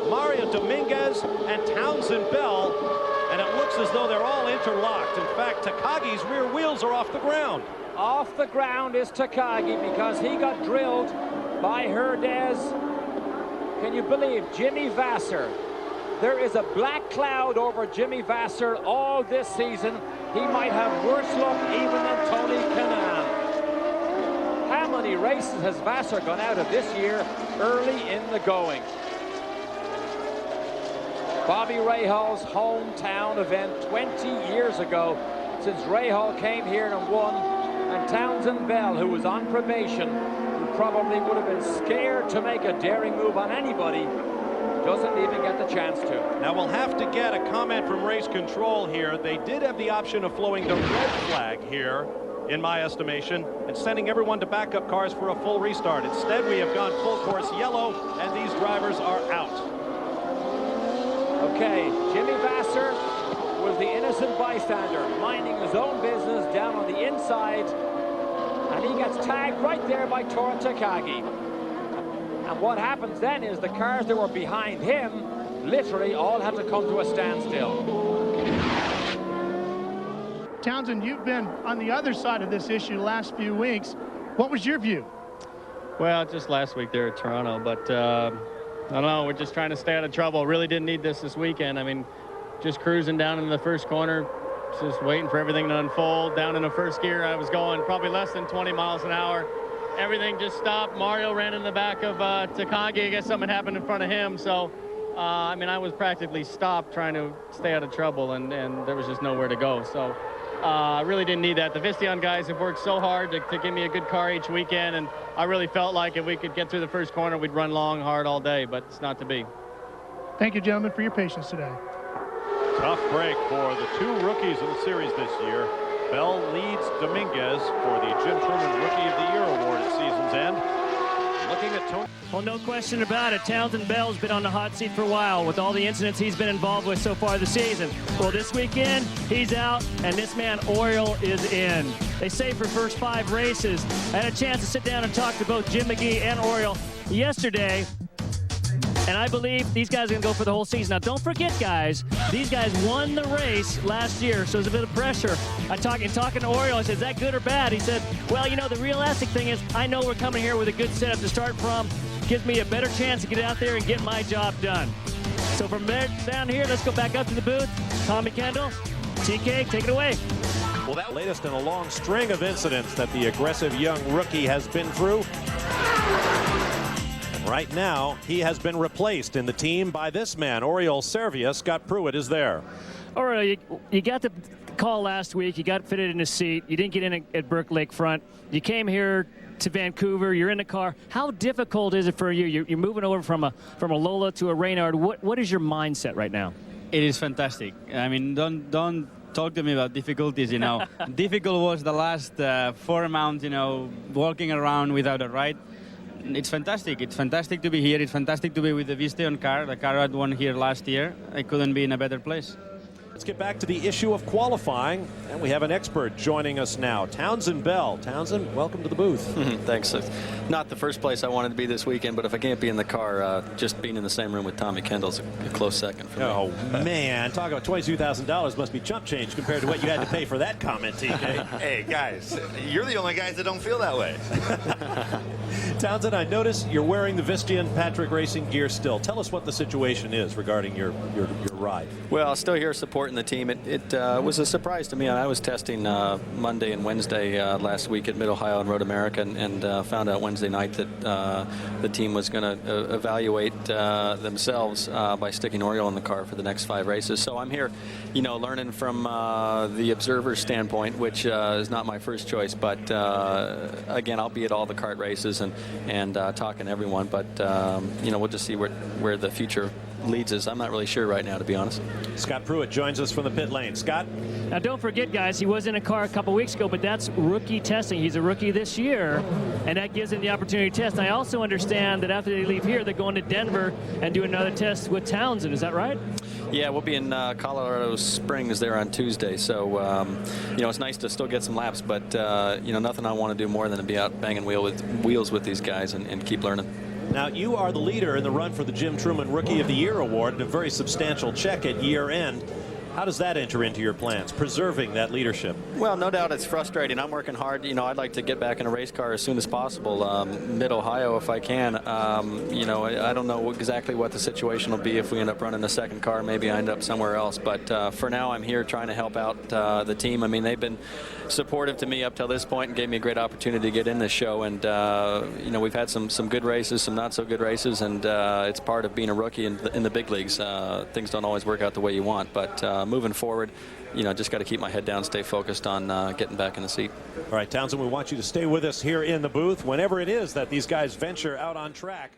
[SPEAKER 1] Mario Dominguez, and Townsend Bell. And it looks as though they're all interlocked. In fact, Takagi's rear wheels are off the ground.
[SPEAKER 11] Off the ground is Takagi because he got drilled by Herdez. Can you believe Jimmy Vasser? There is a black cloud over Jimmy Vasser all this season. He might have worse luck even than Tony Kanaan. How many races has Vasser gone out of this year early in the going? Bobby Rahal's hometown event 20 years ago, since Rahal came here and won, and Townsend Bell, who was on probation, who probably would have been scared to make a daring move on anybody, doesn't even get the chance to.
[SPEAKER 1] Now we'll have to get a comment from race control here. They did have the option of flowing the red flag here, in my estimation, and sending everyone to backup cars for a full restart. Instead, we have gone full course yellow, and these drivers are out.
[SPEAKER 11] Okay, Jimmy Vasser was the innocent bystander, minding his own business down on the inside, and he gets tagged right there by Tora Takagi. And what happens then is the cars that were behind him literally all had to come to a standstill.
[SPEAKER 18] Townsend, you've been on the other side of this issue the last few weeks. What was your view?
[SPEAKER 14] Well, just last week there at Toronto, but I don't know, we're just trying to stay out of trouble. Really didn't need this weekend. I mean, just cruising down in the first corner, just waiting for everything to unfold. Down in the first gear, I was going probably less than 20 miles an hour. Everything just stopped. Mario ran in the back of Takagi. I guess something happened in front of him. So, I mean, I was practically stopped trying to stay out of trouble, and there was just nowhere to go. So, I really didn't need that. The Visteon guys have worked so hard to give me a good car each weekend, and I really felt like if we could get through the first corner, we'd run long, hard all day, but it's not to be.
[SPEAKER 18] Thank you, gentlemen, for your patience today.
[SPEAKER 1] Tough break for the two rookies in the series this year. Bell leads Dominguez for the Jim Truman Rookie of the Year award at season's end. Looking at Tony.
[SPEAKER 3] Well, no question about it. Townsend Bell's been on the hot seat for a while with all the incidents he's been involved with so far this season. Well, this weekend, he's out, and this man, Oriole, is in. They say for first 5 races. I had a chance to sit down and talk to both Jim McGee and Oriole yesterday. And I believe these guys are going to go for the whole season. Now, don't forget, guys, these guys won the race last year, so there's a bit of pressure. Talking to Oriole, I said, is that good or bad? He said, well, you know, the realistic thing is I know we're coming here with a good setup to start from. Gives me a better chance to get out there and get my job done. So from there down here, let's go back up to the booth. Tommy Kendall, TK, take it away.
[SPEAKER 1] Well, that latest in a long string of incidents that the aggressive young rookie has been through. Right now, he has been replaced in the team by this man, Oriole Servia. Scott Pruitt is there.
[SPEAKER 3] Oriole, you got the call last week. You got fitted in a seat. You didn't get in at Burke Lakefront. You came here to Vancouver. You're in the car. How difficult is it for you? You're moving over from a Lola to a Reynard. What is your mindset right now?
[SPEAKER 19] It is fantastic. I mean, don't talk to me about difficulties, you know. Difficult was the last 4 months, you know, walking around without a ride. It's fantastic. It's fantastic to be here. It's fantastic to be with the Visteon car. The car I won here last year. I couldn't be in a better place.
[SPEAKER 1] Let's get back to the issue of qualifying, and we have an expert joining us now, Townsend Bell. Townsend, welcome to the booth.
[SPEAKER 20] Thanks. Not the first place I wanted to be this weekend, but if I can't be in the car, just being in the same room with Tommy Kendall's a close second for me.
[SPEAKER 1] Oh, man. Talk about $22,000 must be chump change compared to what you had to pay for that comment, TK.
[SPEAKER 9] Hey, guys, you're the only guys that don't feel that way.
[SPEAKER 1] Townsend, I notice you're wearing the Visteon Patrick Racing gear still. Tell us what the situation is regarding your ride.
[SPEAKER 20] Well, still here supporting the team. It was a surprise to me. I was testing Monday and Wednesday last week at Mid-Ohio and Road America, and found out Wednesday night that the team was going to evaluate themselves by sticking Oriole in the car for the next 5 races. So I'm here, you know, learning from the observer's standpoint, which is not my first choice. But again, I'll be at all the kart races and talking to everyone. But you know, we'll just see where the future leads us. I'm not really sure right now, to be honest.
[SPEAKER 1] Scott Pruitt joins us from the pit lane. Scott?
[SPEAKER 3] Now, don't forget, guys, he was in a car a couple weeks ago, but that's rookie testing. He's a rookie this year, and that gives him the opportunity to test. And I also understand that after they leave here, they're going to Denver and do another test with Townsend. Is that right?
[SPEAKER 20] Yeah, we'll be in Colorado Springs there on Tuesday. So, you know, it's nice to still get some laps, but, you know, nothing I want to do more than to be out banging wheels with these guys and keep learning.
[SPEAKER 1] Now, you are the leader in the run for the Jim Truman Rookie of the Year award and a very substantial check at year end. How does that enter into your plans, preserving that leadership?
[SPEAKER 20] Well, no doubt it's frustrating. I'm working hard. You know, I'd like to get back in a race car as soon as possible, Mid-Ohio if I can. You know, I don't know exactly what the situation will be if we end up running a second car. Maybe I end up somewhere else. But for now, I'm here trying to help out the team. I mean, they've been supportive to me up till this point and gave me a great opportunity to get in this show. And, you know, we've had some good races, some not so good races, and it's part of being a rookie in the big leagues. Things don't always work out the way you want, but moving forward, you know, just got to keep my head down, stay focused on getting back in the seat.
[SPEAKER 1] All right, Townsend, we want you to stay with us here in the booth whenever it is that these guys venture out on track.